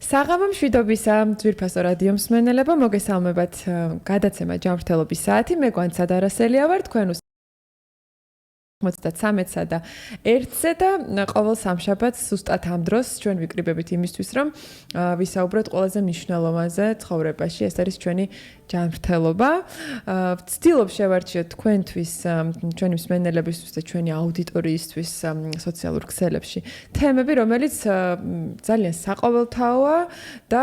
საღამო მშვიდობისა, ძვირფასო რადიო მსმენელებო, მოგესალმებათ გადაცემა ჯანმრთელობის საათი. მე გვანცა დარასელია ვარ, თქვენ 93-სა და 1-ზე და ყოველ სამშაბათს ზუსტად ამ დროს ჩვენ ვიკრიბებით იმისთვის, რომ ვისაუბროთ ყველაზე მნიშვნელოვანზე ცხოვრებაში, ეს არის ჩვენი ჯანმრთელობა. ვცდილობ შევარჩიოთ თქვენთვის, ჩვენი მსმენელებისთვის და ჩვენი აუდიტორიისთვის სოციალურ ქსელებში თემები, რომელიც ძალიან საყოველთაოა და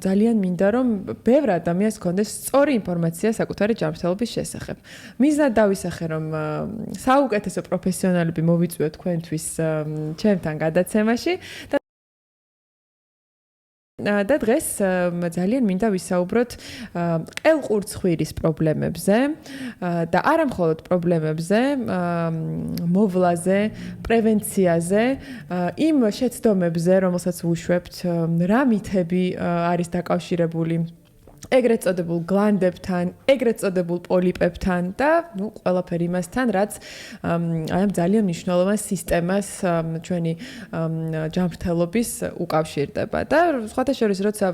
ძალიან მინდა, რომ ბევრ ადამიანს გქონდეს სწორი ინფორმაცია საკუთარი ჯანმრთელობის შესახებ. მიზნად დავისახე, რომ საუკეთესო პროფესიონალები მოვიწვიოთ თქვენთვის ჩემთან გადაცემაში და დღეს ძალიან მინდა ვისაუბროთ ყელყურცხვირის პრობლემებზე და არა მხოლოდ პრობლემებზე, მოვლაზე, პრევენციაზე, იმ შეცდომებზე, რომელსაც ვუშვებთ, რა მითები არის დაკავშირებული ეგრეთ წოდებულ გლანდებთან, ეგრეთ წოდებულ პოლიპებთან და ყველაფერი იმასთან, რაც ამ ძალიან მნიშვნელოვან სისტემას ჩვენი ჯანმრთელობის უკავშირდება. და სხვათა შორის, როცა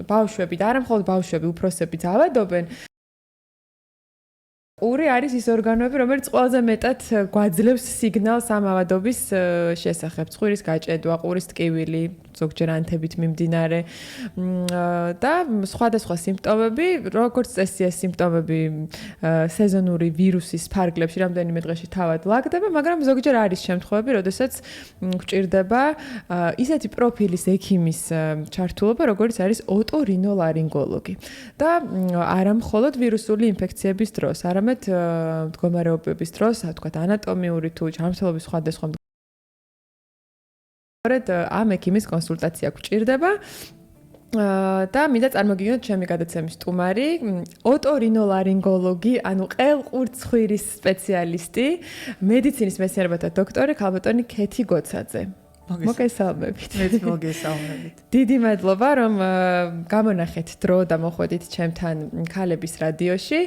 ბავშვები და არა მხოლოდ ბავშვები, უფროსებიც ავადობენ, ყური არის ის ორგანოები, რომელიც ყველაზე მეტად გვაძლევს სიგნალს ამ ავადობის შესახებ. ცხვირის გაჭედვა, ყურის ტკივილი, ზოგჯერ ანთებით მიმდინარე და სხვადასხვა სიმპტომები, როგორც წესია სიმპტომები სეზონური ვირუსის ფარგლებში რამდენიმე დღეში თავად ლაგდება, მაგრამ ზოგჯერ არის შემთხვევები, როდესაც გვჭირდება ისეთი პროფილის ექიმის ჩართულობა, როგორც არის ოტორინოლარინგოლოგი. და არა მხოლოდ ვირუსული ინფექციების დროს, არამედ მდგომარეობების დროს, თქვათ ანატომიური თუ ჯანმრთელობის სხვადასხვა ამ ექიმის კონსულტაცია გვჭირდება და მინდა წარმოგიდგენოთ ჩემი გადაცემის სტუმარი, ოტორინოლარინგოლოგი, ანუ ყელყურცხვირის სპეციალისტი, მედიცინის მეცნიერებათა დოქტორი ქალბატონი ქეთი გოცაძე. მოგესალმებით. მეც მოგესალმებით. დიდი მადლობა, რომ გამონახეთ დრო და მოხვედით ჩემთან ქალების რადიოში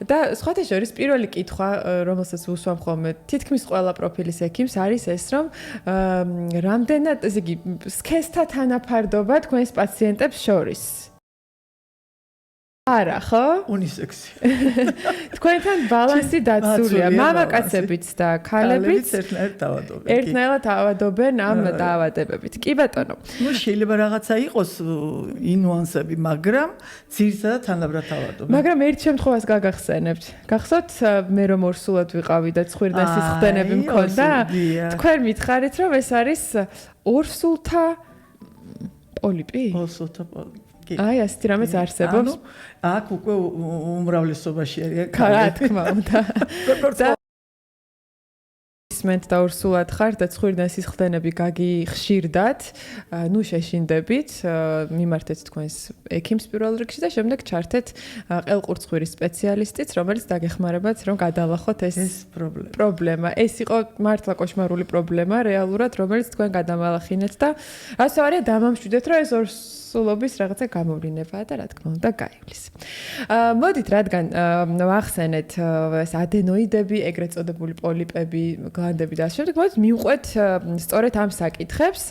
და სხვათა შორის პირველი კითხვა, რომელსაც ვუსვამ ხოლმე თითქმის ყველა პროფილის ექიმს არის ეს, რომ რამდენად, ესე იგი, სქესთა თანაფარდობა თქვენს პაციენტებს შორის. არა, ხო? უნისექსი. თქვენთან ბალანსი დაცულია, მამაკაცებიც და ქალებიც ერთნაირად ავადობენ ამ დაავადებებით. კი ბატონო. ნუ შეიძლება რაღაცა იყოს ინუანსები, მაგრამ ძირითადად თანაბრად ავადობენ. მაგრამ ერთ შემთხვევას გაგახსენებთ. გახსოვთ, მე რომ ორსულად ვიყავი და ცხვირიდან სისხლდენები მქონდა? თქვენ მითხარით, რომ ეს არის ორსულთა პოლიპი? ორსულთა პოლიპი. აი, ასეთი რამეც არსებობს. აქ უკვე უმრავლესობაში არის. რა თქმა უნდა. ისმენთ და ორსულად ხარ და ცხვირიდან სისხლდენები გაგიხშირდათ, ნუ შეშინდებით, მიმართეთ თქვენს ექიმს პირველ რიგში და შემდეგ ჩართეთ ყელყურცხვირის სპეციალისტიც, რომელიც დაგეხმარებათ, რომ გადალახოთ ეს პრობლემა. ეს იყო მართლა კოშმარული პრობლემა, რეალურად, რომელიც თქვენ გადამალახინეთ და ასე არის დამამშვიდეთ, რომ ეს სულობის რაღაცა გამოვლინებაა და რა თქმა უნდა გაივლის. მოდით, რადგან ვახსენეთ ეს ადენოიდები, ეგრეთ წოდებული პოლიპები, გლანდები და ასე შემდეგ, მოდით მივყვეთ სწორედ ამ საკითხებს.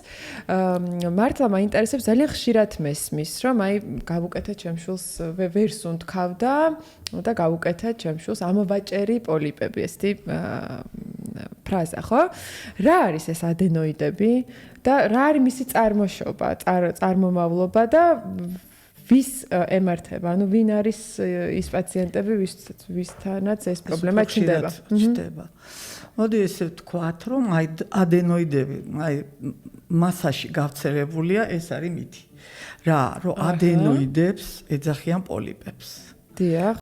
მართლა მაინტერესებს, ძალიან ხშირად მესმის, რომ აი გავუკეთეთ ჩემშულს ვერ სუნთქავდა და გავუკეთეთ ჩემშულს ამოვაჭერი პოლიპები, ესეთი ფრაზა, ხო? რა არის ეს ადენოიდები? და რა არის მისი წარმოშობა, წარმომავლობა და ვის ემართება? ანუ ვინ არის ის პაციენტები, ვისთანაც ეს პრობლემა ჩნდება? მოდი ესე ვთქვათ, რომ აი ადენოიდები, აი მასაში გავრცელებულია, ეს არის მითი. რა, რომ ადენოიდებს ეძახიან პოლიპებს. დიახ.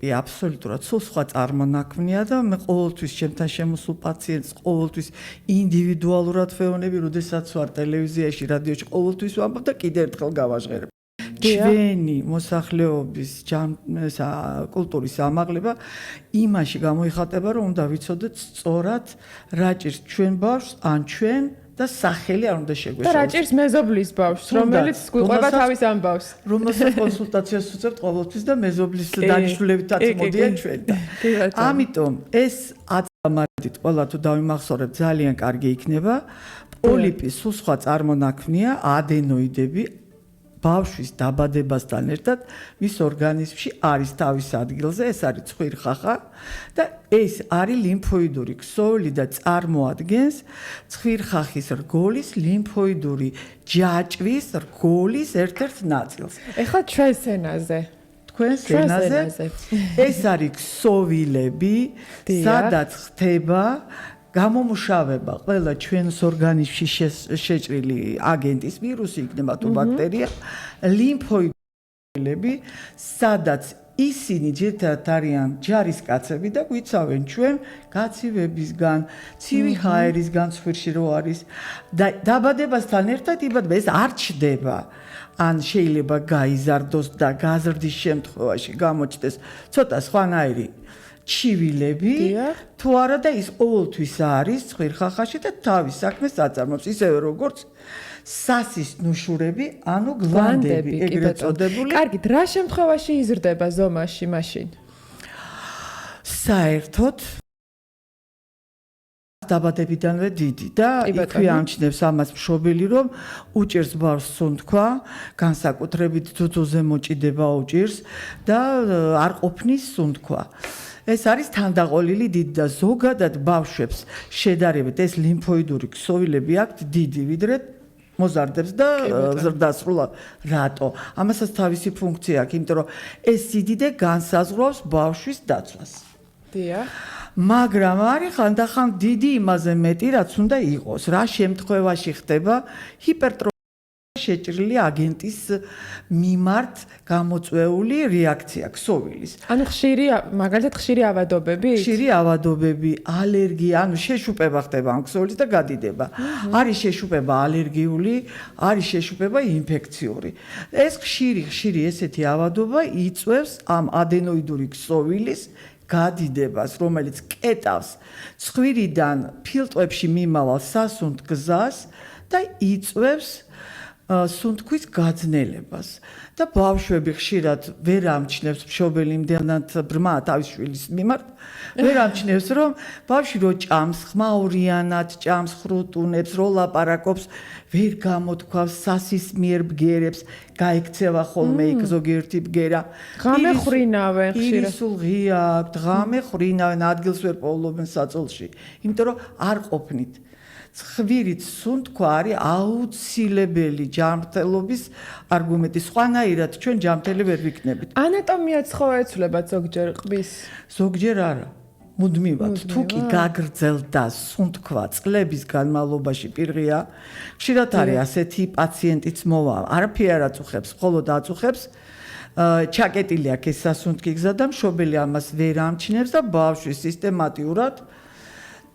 აბსოლუტურად სულ სხვა წარმონაქმნია და მე ყოველთვის ჩემთან შემოსულ პაციენტს ყოველთვის ინდივიდუალურად ვეუბნები, როდესაც ვარ ტელევიზიაში, რადიოში, ყოველთვის ვამბობ და კიდევ ერთხელ გავაჟღერებ. ჩვენი მოსახლეობის კულტურის ამაღლება იმაში გამოიხატება, რომ უნდა ვიცოდეთ სწორად რა ჭირს ჩვენ ბავშვს ან ჩვენ და სახელი არ უნდა შეგვეშალოს. და რა ჭირს მეზობლის ბავშვს, რომელიც გვიყვება თავის ამბავს. რომელსაც კონსულტაციას უწევთ ყოველთვის და მეზობლის დანიშნულებითაც მოდიან ჩვენ. ამიტომ ეს აწამართით ყველა თუ დავიმახსოვრებ ძალიან კარგი იქნება. პოლიპი სულ სხვა წარმონაქმნია, ადენოიდები ბავშვის დაბადებასთან ერთად მის ორგანიზმში არის თავის ადგილზე, ეს არის ცხვირხახა და ეს არის ლიმფოიდური ქსოვილი და წარმოადგენს ცხვირხახის რგოლის ლიმფოიდური ჯაჭვის რგოლის ერთ-ერთ ნაწილს. ეხლა ჩვენს ენაზე თქვენს ენაზე ეს არის ქსოვილები, სადაც ხდება გამომუშავება ყველა ჩვენს ორგანიზმში შეჭრილი აგენტის ვირუსი იქნება თუ ბაქტერია, ლიმფოიდები, სადაც ისინი ძირითადად არიან ჯარისკაცები და გვიცავენ ჩვენ გაცივებისგან, ცივი ჰაერისგან ცხვირში რო არის და დაბადებასთან ერთად იბადება, ეს არ ჩდება. ან შეიძლება გაიზარდოს და გაზრდის შემთხვევაში გამოჩნდეს ცოტა სხვანაირი ჩივილები, თუ არა და ის ყოველთვის არის ცხვირხახაში და თავის 사ქმეს აწარმოებს, ისევე როგორც სასის ნუშურები, ანუ გლანდები, ეგრეთ წოდებული. კარგით, რა შემთხვევაში იზრდება ზომაში მაშინ? საერთოდ დაბადებიდანვე დიდი და იქვე ამჩნევს ამას მშობელი, რომ უჭირს ბავშვს სუნთქვა, განსაკუთრებით ძუძუზე მოჭიდება უჭირს და არ ყოფნის სუნთქვა. ეს არის თანდაყოლილი დიდი და ზოგადად ბავშვებს შედარებით ეს ლიმფოიდური ქსოვილები აქვთ დიდი ვიდრე მოზარდებს და ზრდასრულად. რატო? ამასაც თავისი ფუნქცია აქვს, იმიტომ რომ ეს სიდიდე განსაზღვრავს ბავშვის დაცვას. დიახ. მაგრამ არის ხანდახან დიდი იმაზე მეტი, რაც უნდა იყოს. რა შემთხვევაში ხდება ჰიპერტროფია შეჭრილი აგენტის მიმართ გამოწვეული რეაქცია ქსოვილის. ანუ მაგალითად ხშირი ავადობები? ხშირი ავადობები, ალერგია, ანუ შეშუპება ხდება ამ ქსოვილის და გადიდება. არის შეშუპება ალერგიული, არის შეშუპება ინფექციური. ეს ხშირი ესეთი ავადობა იწვევს ამ ადენოიდური ქსოვილის გადიდებას, რომელიც კეტავს ცხვირიდან ფილტვებში მიმავალ სასუნთ გზას და იწვევს სუნთქვის გაძნელებას და ბავშვები ხშირად ვერ ამჩნევს მშობელი იმდენად ბრმა თავის შვილის მიმართ, ვერ ამჩნევს რომ ბავშვი რო ჭამს, ხმაურიანად ჭამს, ხრუტუნებს, რო ლაპარაკობს, ვერ გამოთქვავს სასის მიერ ბგერებს, გაიქცევა ხოლმე იქ ზოგიერთი ბგერა. ღამე ხრინავენ ხშირად. სულ ღია აქვთ, ღამე ხრინავენ, ადგილს ვერ პოულობენ საწოლში, იმიტომ რომ არ ყოფნით. ცხვირით სუნთქვა არის აუცილებელი ჯანმრთელობის არგუმენტი. სხვანაირად ჩვენ ჯანმრთელი ვერ ვიქნებით. ანატომიაც ხო ეცვლებათ ზოგჯერ ყბის? ზოგჯერ არა. მუდმივად. თუ კი გაგრძელდა სუნთქვა წლების განმავლობაში პირღია, ხშირად არის ასეთი პაციენტიც მოვა. არაფერი არ აწუხებს, მხოლოდ აწუხებს ჩაკეტილი აქვს ეს სასუნთქი გზა და მშობელი ამას ვერ ამჩნევს და ბავშვი სისტემატურად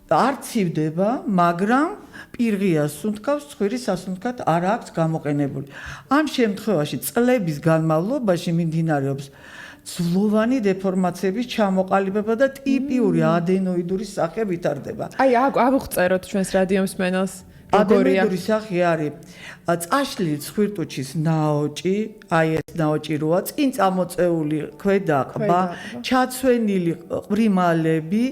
არ ცივდება, მაგრამ პირღია სუნთქავს, ცხვირი სასუნთქად არ აქვს გამოყენებული. ამ შემთხვევაში წლების განმავლობაში მიმდინარეობს ძვლოვანი დეფორმაციების ჩამოყალიბება და ტიპიური ადენოიდური სახე ვითარდება. აი, ავუღწეროთ ჩვენს რადიო მსმენელს. ადენოიდური სახე არის წაშლილი ცხვირტუჩის ნაოჭი, აი ეს ნაოჭი როა, წინ წამოწეული ქვედა ყბა, ჩაცვენილი ყვრიმალები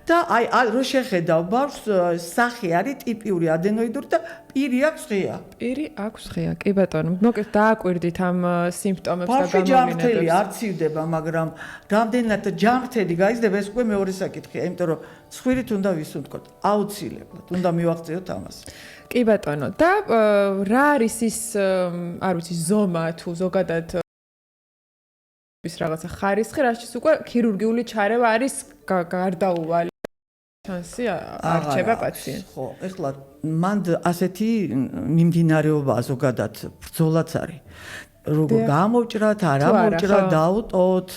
და აი რო შეხედავ ბავშვს სახე არის ტიპიური ადენოიდური და პირი აქვს ღია. პირი აქვს ღია, კი ბატონო. მოკლედ დააკვირდით ამ სიმპტომებს და ბავშვი ჯანმრთელი გამოვლინებებს. არ ცივდება, მაგრამ რამდენად ჯანმრთელი გაიზრდება, ეს უკვე მეორე საკითხია, იმიტომ რომ ცხვირით უნდა ვისუნთქოთ, აუცილებლად უნდა მივაღწიოთ ამას. კი ბატონო. და რა არის ის, არ ვიცი, ზომა თუ ზოგადად ის რაღაცა ხარისხი, რასაც უკვე ქირურგიული ჩარევა არის გარდაუვალი შანსი არჩება პაციენტს. ხო, ეხლა მანდ ასეთი მიმდინარეობაა ზოგადად ბრძოლაც არის. როგორ გამოვჭრათ, არ ამოვჭრათ, დაუტოთ,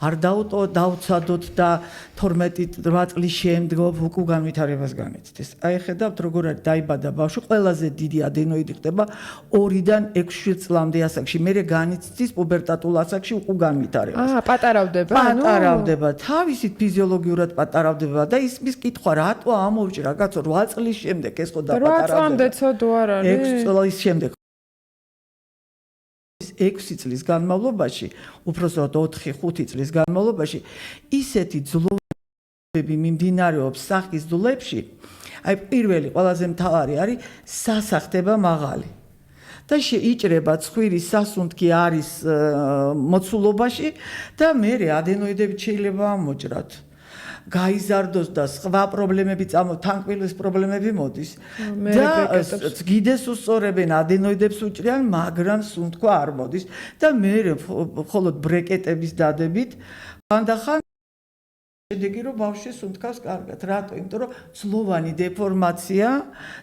არ დაუტოთ, დაუცადოთ და 12-8 წლის შემდგომ უკუგან ვითარებას განიცდის. აი ხედავთ როგორ არის დაიბადა ბავშვი, ყველაზე დიდი ადენოიდი ხდება 2-დან 6 წლამდე ასაკში, მერე განიცდის პუბერტატულ ასაკში უკუგან ვითარებას. პატარავდება, პატარავდება, თავისით ფიზიოლოგიურად პატარავდება და ისმის კითხვა რატო ამოვჭრა, კაცო 8 წლის შემდეგ ეს ხო დაპატარავდება. 8 წლამდე ცოდო არ არის. 6 წლის შემდეგ 6 წლის განმავლობაში, უпроსოდ 4-5 წლის განმავლობაში ისეთი ძვლები მიმდინარეობს სახის ძვლებში, აი პირველი ყველაზე მთავარი არის სასახტება მაღალი. და იჭრება ცხვირის სასუნთქი არის მოცულობაში და მე ადენოიდები შეიძლება ამოჭრათ. გაიზარდოს და სხვა პრობლემები თანკვილის პრობლემები მოდის და გიდეს უსწორებენ ადენოიდებს უჭრიან, მაგრამ სუნთქვა არ მოდის და მე მხოლოდ ბრეკეტების დადებით ხანდახან შედეგი რომ ბავშვი სუნთქავს კარგად. რატო? იმიტომ რომ ცლოვანი დეფორმაცია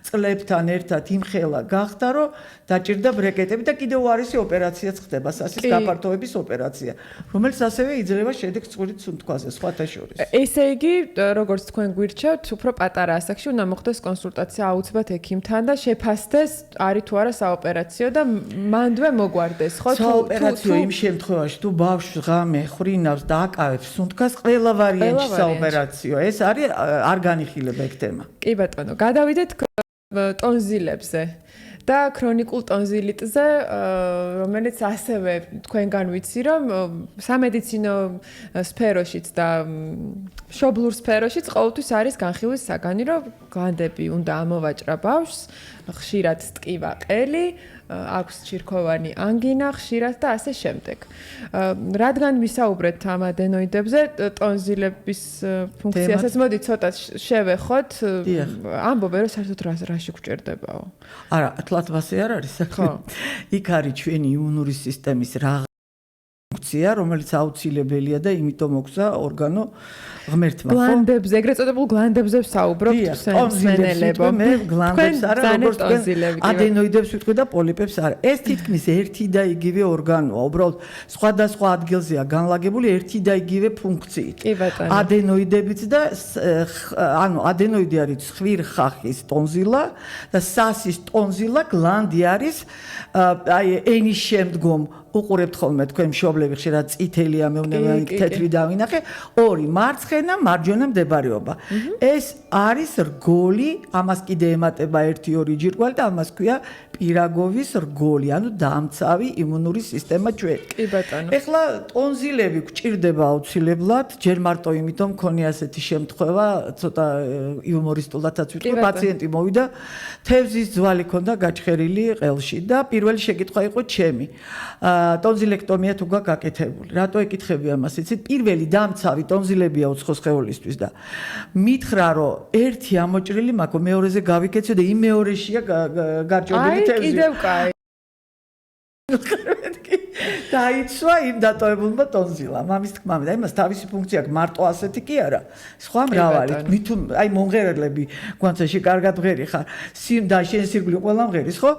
წლებთან ერთად იმხელა გახდა, რომ დაჭირდა ბრეკეტები და კიდევ უარესი ოპერაციაც ხდება, სასის გაფართოების ოპერაცია, რომელიც ასევე იძლევა შედეგს ცხვირის სუნთქვაზე, სხვათა შორის. ესე იგი, როგორც თქვენ გვირჩევთ, უფრო პატარა ასაკში უნდა მოხდეს კონსულტაცია აუცილებლად ექიმთან და შეფასდეს არის თუ არა საოპერაციო და მანდვე მოგვარდეს, ხო? საოპერაციო იმ შემთხვევაში, თუ ბავშვს ღამე ხრინავს და აკავებს სუნთქას, ყველა ვარიანტი საოპერაციო. ეს არის არ განიხილება ეგ თემა. კი ბატონო, გადავიდეთ ტონზილებზე და ქრონიკულ ტონზილიტზე, რომელიც ასევე თქვენგან ვიცი, რომ სამედიცინო სფეროშიც და მშობლურ სფეროშიც ყოველთვის არის განხილვის საგანი, რომ გლანდები უნდა ამოვაჭრა ბავშვს, ხშირად ტკივა ყელი, აქვს ჩირქოვანი ანგინა, ხშირად და ასე შემდეგ. რადგან ვისაუბრეთ ამ ადენოიდებზე, ტონზილების ფუნქციასაც მოდი ცოტა შევეხოთ. ამბობენ, რომ საერთოდ რაში გვჭირდებაო? არა, თლათვასე არ არის საქმე. იქ არის ჩვენი იმუნური სისტემის ფუნქცია, რომელიც აუცილებელია და იმიტომ მოგზა ორგანო ღმერთმა. გლანდებზე, ეგრეთ წოდებულ გლანდებზე ვსაუბრობთ მსმენელებო. მე გლანდებს არა, როგორც ადენოიდებს ვიტყვი და პოლიპებს არა. ეს თითქმის ერთი და იგივე ორგანოა, უბრალოდ სხვადასხვა ადგილზეა განლაგებული ერთი და იგივე ფუნქციით. ადენოიდებიც და ადენოიდი არის ცხვირხახის ტონზილა და სასის ტონზილა გლანდი არის ენის შემდგომ უყურებთ ხოლმე თქვენ მშობლები ხშირად წითელია მეუბნება თეთრი დავინახე ორი მარცხენა მარჯვენა მდებარეობა ეს არის რგოლი ამას კიდე ემატება 1-2 ჯირკვალი და ამას ქვია პირაგოვის რგოლი ანუ დამცავი იმუნური სისტემა ჩვენ კი ბატონო ეხლა ტონზილები გვჭირდება აუცილებლად ჯერ მარტო იმიტომ მქონია ასეთი შემთხვევა ცოტა იუმორისტულადაც ვიტყვი პაციენტი მოვიდა თევზის ძვალი ქონდა გაჩხერილი ყელში და პირველი შეკითხვა იყო ჩემი ტონზილექტომია თუ გაკეთებული. რატო ეკითხები ამას? იცით, პირველი დამცავი ტონზილებია უცხო სხეულისთვის და მითხრა, რომ ერთი ამოჭრილი მაქვს, მეორეზე გავიკეცე და იმ მეორეშია გარჭოდილი თევზი. აი, კიდევ კაი. დაიცვა იმ დატოვებულმა ტონზილამ. ამის თქმა უნდა, იმას თავისი ფუნქცია აქვს, მარტო ასეთი კი არა. სხვა მრავალი. მით აი მომღერლები გვანცაში კარგად ღერი ხარ. და შენ სირგლი ყველა მღერის, ხო?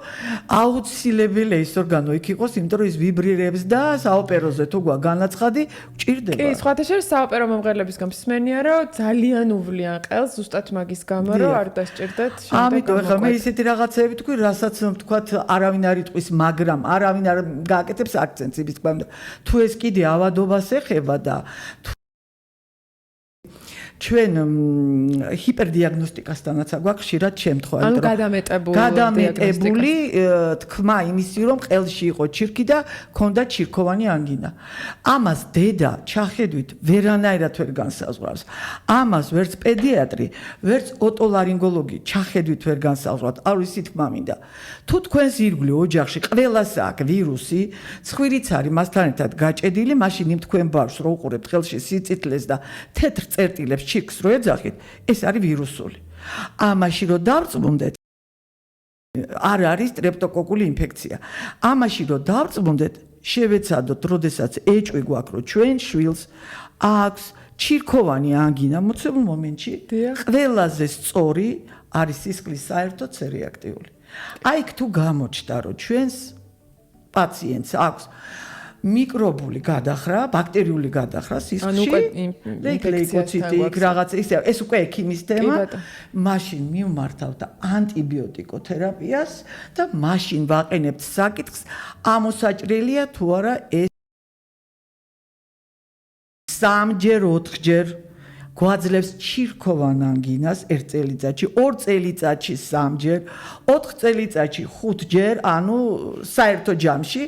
აუცილებელია ის ორგანო იქ იყოს, იმიტომ რომ ის ვიბრირებს და საოპეროზე თუ გვა განაცხადი, გჭირდება. კი, სხვათა შორის საოპერო მომღერლებისგან მსმენია, რომ ძალიან უვლიან ყელს ზუსტად მაგის გამო, რომ არ დასჭირდეთ შემდეგ. ამიტომ ეხლა მე ისეთი რაღაცეები თქვი, რასაც ვთქვათ, არავინ არ იტყვის, მაგრამ არავინ არ გააკეთებს აქცენტს იმის თქმა უნდა. თუ ეს კიდე ავადობას ეხება და ჩვენ ჰიპერდიაგნოსტიკასთანაც გვაქვს ხშირად შემთხვევა, ანუ გადამეტებული თქმა იმისი, რომ ყელში იყო ჩირქი და ქონდა ჩირქოვანი ანგინა. ამას დედა ჩახედვით ვერანაირად ვერ განსაზღვრავს. ამას ვერც პედიატრი, ვერც ოტოლარინგოლოგი ჩახედვით ვერ განსაზღვრავს. არ ვიცი თქმა მინდა. თუ თქვენს ირგვლივ ოჯახში ყველას აქვს ვირუსი, ცხვირიც არის მასთან ერთად გაჭედილი, მაშინ იმ თქვენ ბავშვს რო უყურებთ ხელში სიწითლეს და თეთრ წერტილებს ჩირქს რო ეძახით, ეს არის ვირუსული. ამაში რო დავწმუნდეთ, არ არის სტრეპტოკოკული ინფექცია. ამაში რო დავწმუნდეთ, შევეცადოთ, როდესაც ეჭვი გვაქვს, რომ ჩვენ შვილს აქვს ჩირქოვანი ანგინა მოცემულ მომენტში, ყველაზე სწორი არის სისხლის საერთო ცერეაქტიული. აი თუ გამოჩნდა, რომ ჩვენს პაციენტს აქვს მიკრობული გადახრა, ბაქტერიული გადახრა სისხლში, ლეიკოციტი, რაღაც ეს უკვე ექიმის თემა, მაშინ მივმართავთ ანტიბიოტიკოთერაპიას და მაშინ ვაყენებთ საკითხს, ამოსაჭრელია თუ არა ეს 3-4-ჯერ გვაძლევს ჩირქოვან ანგინას 1 წელიწადში, 2 წელიწადში 3ჯერ, 4 წელიწადში 5ჯერ, ანუ საერთო ჯამში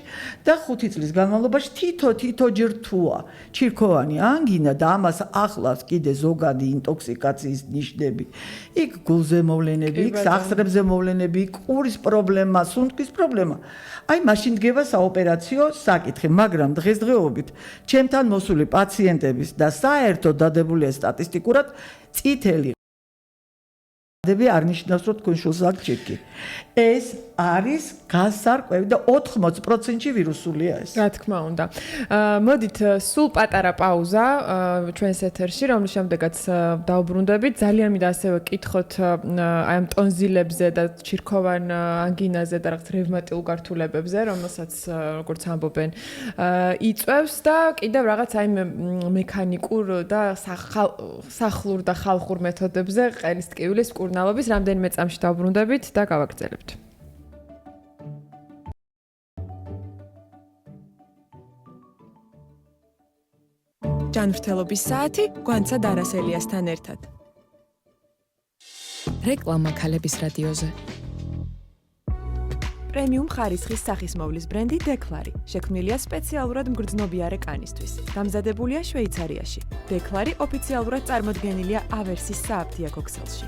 და 5 წლის განმავლობაში თითო ჯერ თუა ჩირქოვანი ანგინა და ამას ახლავს კიდე ზოგადი ინტოქსიკაციის ნიშნები. იქ გულზე მოვლენები, იქ სახსრებზე მოვლენები, იქ ყურის პრობლემა, სუნთქვის პრობლემა. აი მაშინ დგება საოპერაციო საკითხი, მაგრამ დღესდღეობით ჩემთან მოსული პაციენტების და საერთოდ დადებულია სტატისტიკურად წითელი დები არ ნიშნავს რომ თქვენ შულს აქვს ჩირკი. ეს არის გასარკვევი და 80%-ში ვირუსულია ეს. რა თქმა უნდა. მოდით სულ პატარა პაუზა ჩვენს ეთერში, რომლის შემდეგაც დავბრუნდებით. ძალიან მინდა ასევე კითხოთ აი ამ ტონზილებზე და ჩირქოვან ანგინაზე და რაღაც რევმატიულ გართულებებზე, რომელსაც როგორც ამბობენ, იწვევს და კიდევ რაღაც აი მექანიკურ და სახლურ და ხალხურ მეთოდებზე ყელის ტკივილის მკურნალობის რამდენიმე წამში დავბრუნდებით და გავაგრძელებთ. ჯანმრთელობის საათი გვანცა დარასელიასთან ერთად. რეკლამა ქალების რადიოზე. პრემიუმ ხარისხის სახისმოვლის ბრენდი დეკლარი შექმნილია სპეციალურად მგრძნობიარე კანისთვის. დამზადებულია შვეიცარიაში. დეკლარი ოფიციალურად წარმოდგენილია ავერსის სააფთიაქო ქსელში.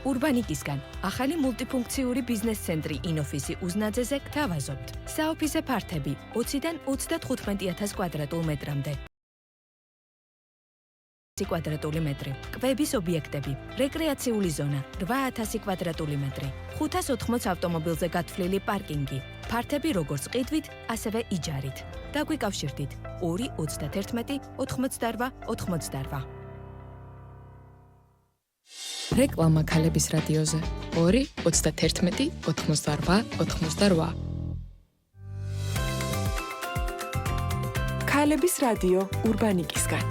ურბანიკისგან ახალი მულტიფუნქციური ბიზნეს ცენტრი ინოფისი უზნაძეზე გთავაზობთ. საოფისე ფართები 20-დან 35,000 კვადრატულ მეტრამდე. კვადრატული მეტრი. კვების ობიექტები, რეკრეაციული ზონა 8,000 კვადრატული მეტრი. 580 ავტომობილზე გათვლილი პარკინგი. ფართები როგორც ყიდვით, ასევე იჯარით. დაგვიკავშირდით 2 31 88 88. რეკლამა ქალების რადიოზე 2 31 88 88. ქალების რადიო ურბანიკისგან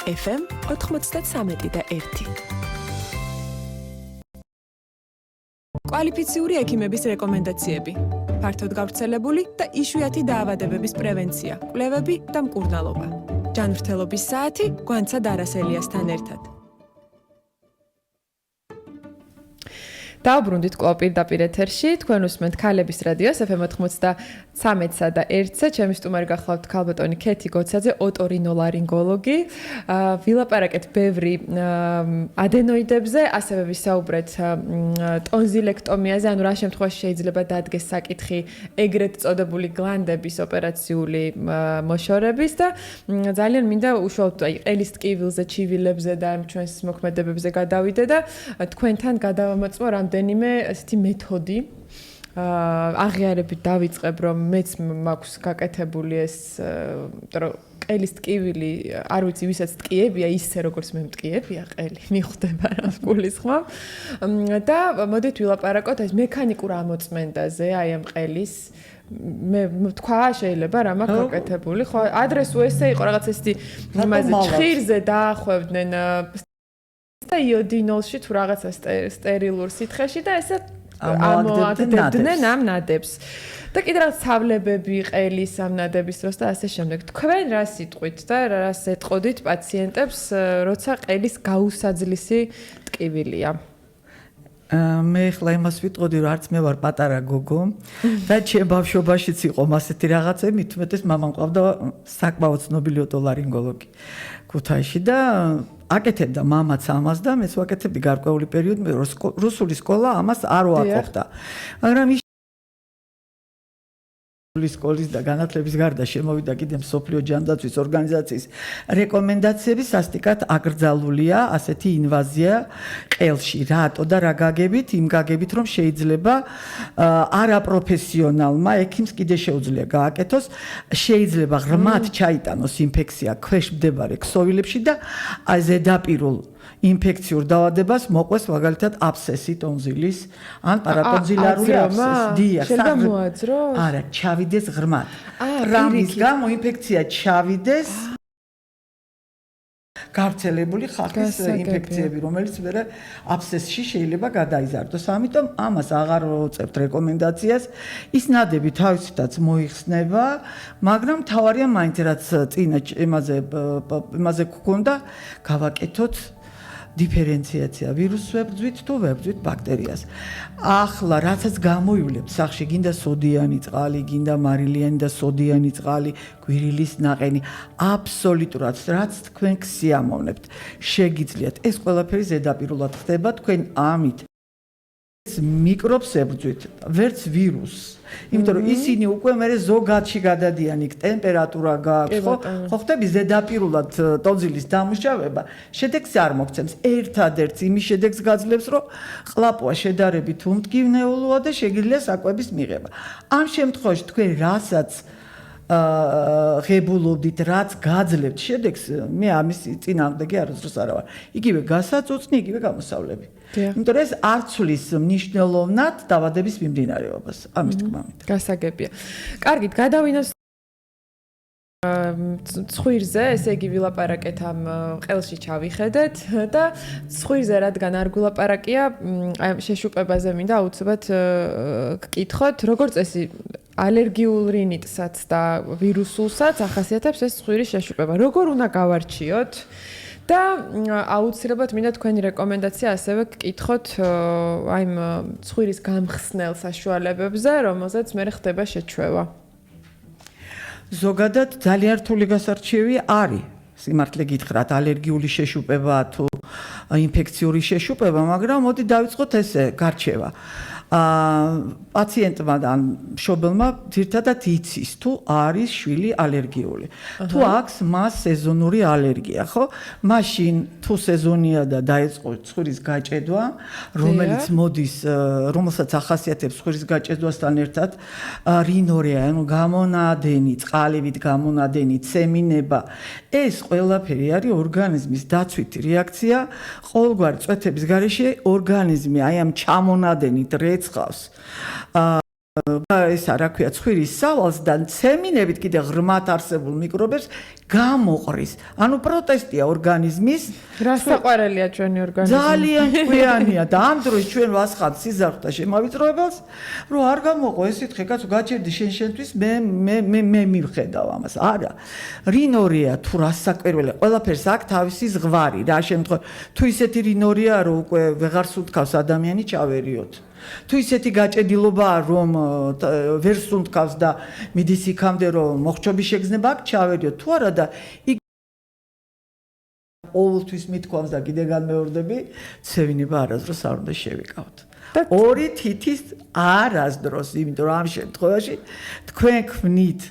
FM 93 და 1. კვალიფიციური ექიმების რეკომენდაციები. ფართოდ გავრცელებული და იშვიათი დაავადებების პრევენცია, კვლევები და მკურნალობა. ჯანმრთელობის საათი გვანცა დარასელიასთან ერთად. დავბრუნდით კვლავ პირდაპირ ეთერში. თქვენ უსმენთ ქალების რადიოს FM 93-სა და 1-ზე. ჩემი სტუმარი გახლავთ ქალბატონი ქეთი გოცაძე, ოტორინოლარინგოლოგი. ვილაპარაკეთ ბევრი ადენოიდებზე, ასევე ვისაუბრეთ ტონზილექტომიაზე, ანუ რა შემთხვევაში შეიძლება დადგეს საკითხი ეგრეთ წოდებული გლანდების ოპერაციული მოშორების და ძალიან მინდა უშუალოდ ყელის ტკივილზე, ჩივილებზე და ჩვენს მოქმედებებზე გადავიდე და თქვენთან გადავამოწმო რამდენიმე ესეთი მეთოდი. აღიარებით დავიწყებ, რომ მეც მაქვს გაკეთებული ეს, რომ ყელის ტკივილი, არ ვიცი, ვისაც ტკიებია, ისე როგორც მე მტკიებია ყელი, მიხვდება რა გულისხმობ. და მოდით ვილაპარაკოთ ეს მექანიკურ ამოწმენდაზე, აი ამ ყელის მე თქვა შეიძლება რა მაქვს გაკეთებული, ხო? ადრესუ ესე იყო რაღაც ესეთი იმაზე ჭხირზე დაახვევდნენ და იოდინოლში თუ რაღაცა სტერილურ სითხეში და ესე ამოაგდებდნენ ამ ნადებს. და კიდე რაღაც ცავლებები ყელის ამ ნადების დროს და ასე შემდეგ. თქვენ რა სიტყვით და რას ეტყოდით პაციენტებს, როცა ყელის გაუსაძლისი ტკივილია? მე ხლა იმას ვიტყოდი, რომ არც მე ვარ პატარა გოგო და ჩემ ბავშვობაშიც იყო ასეთი რაღაცები, თუმცა მამა მყავდა საკმაოდ ცნობილი ოტოლარინგოლოგი ქუთაისში და აკეთებდა მამაც ამას და მეც ვაკეთებდი გარკვეული პერიოდი, რუსული სკოლა ამას არ ვაკეთდა. მაგრამ სკოლის და განათლების გარდა შემოვიდა კიდე მსოფლიო ჯანდაცვის ორგანიზაციის რეკომენდაციები სასტიკად აკრძალულია ასეთი ინვაზია ყელში. რატო და რა გაგებით? იმ გაგებით, რომ შეიძლება არაპროფესიონალმა ექიმს კიდე შეუძლია გააკეთოს, შეიძლება ღრმად ჩაიტანოს ინფექცია ქვეშ მდებარე ქსოვილებში და ზედაპირულ ინფექციურ დაავადებას მოყვეს მაგალითად აბსესი ტონზილის ან პარატონზილარული აბსესი. დიახ, შეიძლება მოაძროს? არა, ჩავიდეს ღრმად. რამის გამო ინფექცია ჩავიდეს გავრცელებული ხალხის ინფექციები, რომელიც მერე აბსცესში შეიძლება გადაიზარდოს. ამიტომ ამას აღარ ვუწევთ რეკომენდაციას. ის ნადები თავისითაც მოიხსნება, მაგრამ თავარია მაინც რაც წინა იმაზე გქონდა, გავაკეთოთ დიფერენციაცია ვირუსს ვებრძვით თუ ვებრძვით ბაქტერიას. ახლა რაცაც გამოივლებთ სახში, გინდა სოდიანი წყალი, გინდა მარილიანი და სოდიანი წყალი, გვირილის ნაყენი, აბსოლუტურად რაც თქვენ გსიამოვნებთ, შეგიძლიათ. ეს ყველაფერი ზედაპირულად ხდება თქვენ ამით მიკრობს ებრძვით, ვერც ვირუსს. იმიტომ რომ ისინი უკვე მერე ზოგადში გადადიან, იქ ტემპერატურა გააქვს, ხო ხდები ზედაპირულად ტონზილის დამუშავება, შედეგს არ მოგცემს. ერთადერთს იმის შედეგს გაძლევს, რომ ყლაპოა შედარებით უმტკივნეულოა და შეგიძლია საკვების მიღება. ამ შემთხვევაში თქვენ რასაც ღებულობდით, რაც გაძლევთ შედეგს, მე ამის წინააღმდეგი არასდროს არ ვარ. იგივე გასაწუწნი, იგივე გამოსავლები. იმიტომ რომ ეს არ ცვლის მნიშვნელოვნად დაავადების მიმდინარეობას, ამის თქმით. გასაგებია. კარგით, გადავინოს ცხვირზე, ესე იგი ვილაპარაკეთ ამ ყელში ჩავიხედეთ და ცხვირზე რადგან არ გულაპარაკია, აი შეშუპებაზე მინდა აუცილებლად გკითხოთ, როგორ წესი ალერგიულ რინიტსაც და ვირუსულსაც ახასიათებს ეს ცხვირის შეშუპება. როგორ უნდა გავარჩიოთ? და აუცილებლად მინდა თქვენი რეკომენდაცია ასევე გკითხოთ აი ცხვირის გამხსნელ საშუალებებზე, რომელზეც მე ხდება შეჩვევა. ზოგადად ძალიან რთული გასარჩევი არის. სიმართლე გითხრათ, ალერგიული შეშუპება თუ ინფექციური შეშუპება, მაგრამ მოდი დავიწყოთ ესე გარჩევა. პაციენტმა და მშობელმა ძირთადად იცის თუ არის შვილი ალერგიული. თუ აქვს მას სეზონური ალერგია, ხო? მაშინ თუ სეზონია და დაიწყო ცხვირის გაჭედვა, რომელიც მოდის, რომელსაც ახასიათებს ცხვირის გაჭედვასთან ერთად რინორია, ანუ გამონადენი, წყალივით გამონადენი, ცემინება, ეს ყველაფერი არის ორგანიზმის დაცვითი რეაქცია. ყოველგვარი წვეთების გარეშე ორგანიზმი აი ამ ჩამონადენით რეცხავს ეს რა ქვია ცხვირის სავალს და ცემინებით კიდე ღრმად არსებულ მიკრობებს გამოყრის. ანუ პროტესტია ორგანიზმის. რა საყვარელია ჩვენი ორგანიზმი? ძალიან ჭკვიანია და ამ დროს ჩვენ ვასხამთ სიზარხ და შემავიწროებელს, რომ არ გამოყო ეს სითხე კაცო გაჭერდი შენთვის მე მივხედავ ამას. არა. რინორია თუ რა საკვირველია, ყველაფერს აქვს თავისი ზღვარი რა შემთხვევაში. თუ ისეთი რინორია რომ უკვე ვეღარ სუნთქავს ადამიანი ჩავერიოთ. თუ ისეთი გაჭედილობაა რომ ვერ სუნთქავს და მიდის იქამდე რომ მოხჭობის შეგრძნება აქვს ჩავერიოთ თუ არა და ყოველთვის მithქვამს და კიდე განმეორდები ცევინება არასდროს არ უნდა შევიკავთ. ორი თითის არასდროს, იმიტომ რომ ამ შემთხვევაში თქვენ ქმნით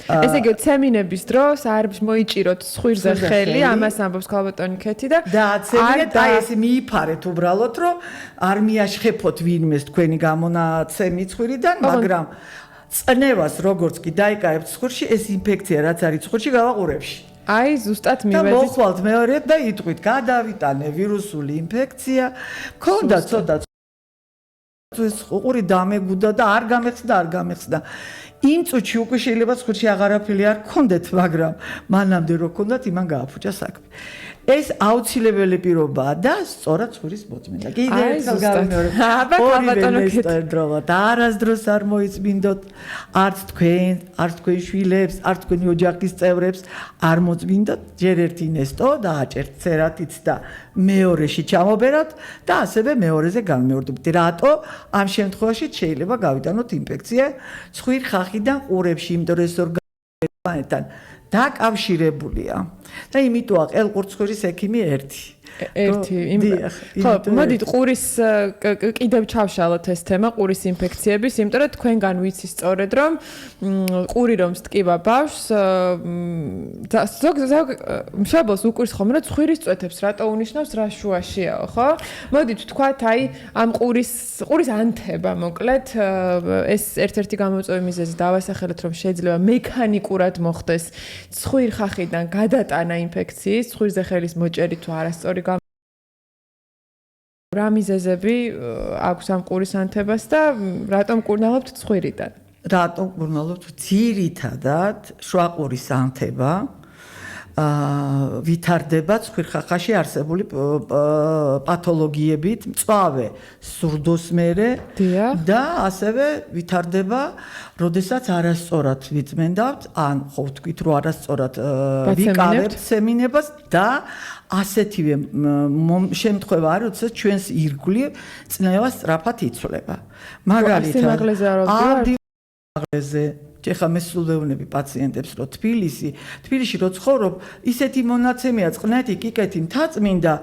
ესე იგი ცემინების დროს არ მოიჭიროთ ცხვირზე ხელი, ამას ამბობს ქალბატონი ქეთი და ცემინეთ აი ეს მიიფარეთ უბრალოდ რომ არ მიაშხეფოთ ვინმეს თქვენი გამონაცემი ცხვირიდან, მაგრამ წნევას როგორც კი დაიკავებთ ცხვირში, ეს ინფექცია რაც არის ცხვირში გავაყურებში. აი ზუსტად მივედით. და მოხვალთ მეორედ და იტყვით, გადავიტანე ვირუსული ინფექცია, მქონდა ცოტა ეს ყური დამეგუდა და არ გამეხსდა. იმ წუთში უკვე შეიძლება ცხვირში აღარაფერი არ გქონდეთ, მაგრამ მანამდე რო გქონდათ, იმან გააფუჭა საქმე. ეს აუცილებელი პირობაა და სწორად ცხვირის მოწმინდა. კიდევ ერთხელ გავიმეორებ. და არასდროს არ მოიწმინდოთ არც თქვენ, არც თქვენ შვილებს, არც თქვენი ოჯახის წევრებს არ მოწმინდოთ. ჯერ ერთი ნესტო და აჭერთ ცერათიც და მეორეში ჩამობეროთ და ასევე მეორეზე განმეორდებით. რატო? ამ შემთხვევაში შეიძლება გავიტანოთ ინფექცია ცხვირ ხახიდან ყურებში, იმიტომ რომ ეს ორგანიზმთან დაკავშირებულია. და იმიტოა ყელყურცხვირის ექიმი ერთი. ხო, მოდით ყურის კიდევ ჩავშალოთ ეს თემა, ყურის ინფექციების, იმიტომ რომ თქვენგან ვიცი სწორედ რომ ყური რომ სტკივა ბავშვს, ზოგ მშობელს უკვირს ხომ რომ ცხვირის წვეთებს რატო უნიშნავს რა შუაშიაო, ხო? მოდით თქვათ აი ამ ყურის ანთება, მოკლედ ეს ერთ-ერთი გამოწვევი მიზეზი დავასახელეთ რომ შეიძლება მექანიკურად მოხდეს ცხვირ ხახიდან გადატანა ინფექციის, ცხვირზე ხელის მოჭერი თუ არასწორი რა მიზეზები აქვს ამ ყურის ანთებას და რატომ კურნალობთ ცხვირიდან? რატომ კურნალობთ? ძირითადად შუა ყურის ანთება ვითარდება ცხვირხახაში არსებული პათოლოგიებით, მწვავე სურდოს მერე და ასევე ვითარდება, როდესაც არასწორად ვიწმენდავთ, ან ხო ვთქვით, რომ არასწორად ვიკავებთ სემინებას და ასეთივე შემთხვევა არის, როდესაც ჩვენს ირგვლივ წნევა სწრაფად იცვლება. მაგალითად, ამაღლეზე ეხლა მე სულვეუნები პაციენტებს რომ თბილისში რო ცხოვრობ, ისეთი მონაცემია წყნეთი, კიკეთი, მთაწმინდა,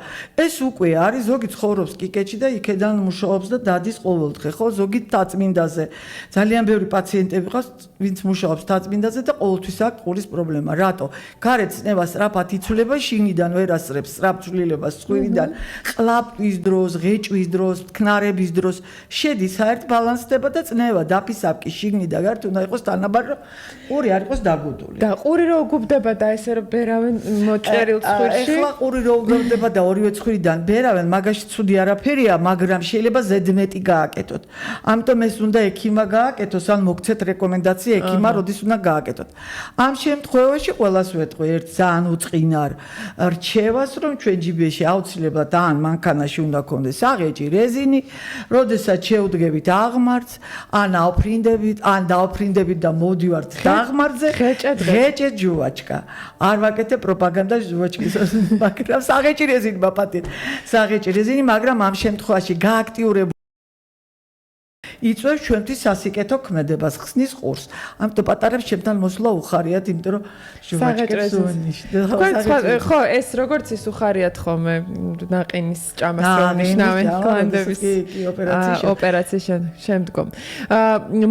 ეს უკვე არის ზოგი ცხოვრობს კიკეთში და იქედან მუშაობს და დადის ყოველდღე, ხო, ზოგი მთაწმინდაზე. ძალიან ბევრი პაციენტები ყავს, ვინც მუშაობს მთაწმინდაზე და ყოველთვის აქვს ყურის პრობლემა. რატო? გარეთ წნევა სწრაფად იცვლება, შიგნიდან ვერ ასწრებს სწრაფ ცვლილებას ცხვირიდან, ყლაპვის დროს, ღეჭვის დროს, თქნარების დროს შედის საერთ ბალანსდება და წნევა დაფისაბკი შიგნიდან გარეთ უნდა იყოს ყური არ იყოს დაგუდული. და ყური რო უგუბდება და ესე რომ ბერავენ მოჭერილ ცხვირში. ეხლა ყური რო უგუბდება და ორივე ცხვირიდან ბერავენ, მაგაში ცუდი არაფერია, მაგრამ შეიძლება ზედმეტი გააკეთოთ. ამიტომ ეს უნდა ექიმა გააკეთოს, ან მოგცეთ რეკომენდაცია ექიმა, როდის უნდა გააკეთოთ. ამ შემთხვევაში ყველას ვეტყვი ერთ ძალიან უწყინარ რჩევას, რომ ჩვენ ჯიბეში აუცილებლად ან მანქანაში უნდა გქონდეს აღეჭი, რეზინი, როდესაც შევდგებით აღმართს, ან აუფრინდებით, ან დაუფრინდებით და მოდივართ დაღმართზე, ღეჭე ჯუვაჩკა. არ ვაკეთებ პროპაგანდას ჯუვაჩკის, მაგრამ საღეჭი რეზინი მაპატეთ. საღეჭი რეზინი, მაგრამ ამ შემთხვევაში გააქტიურებული იწვევს ჩვენთვის სასიკეთო ქმედებას, ხსნის ყურს. ამიტომ პატარებს ჩემთან მოსვლა უხარიათ, იმიტომ რომ ჯუვაჩკებს უნიშნავენ. ხო, ეს როგორც ის უხარიათ ხოლმე ნაყინის ჭამას რომ ნიშნავენ კლანდების ოპერაციის შემდგომ.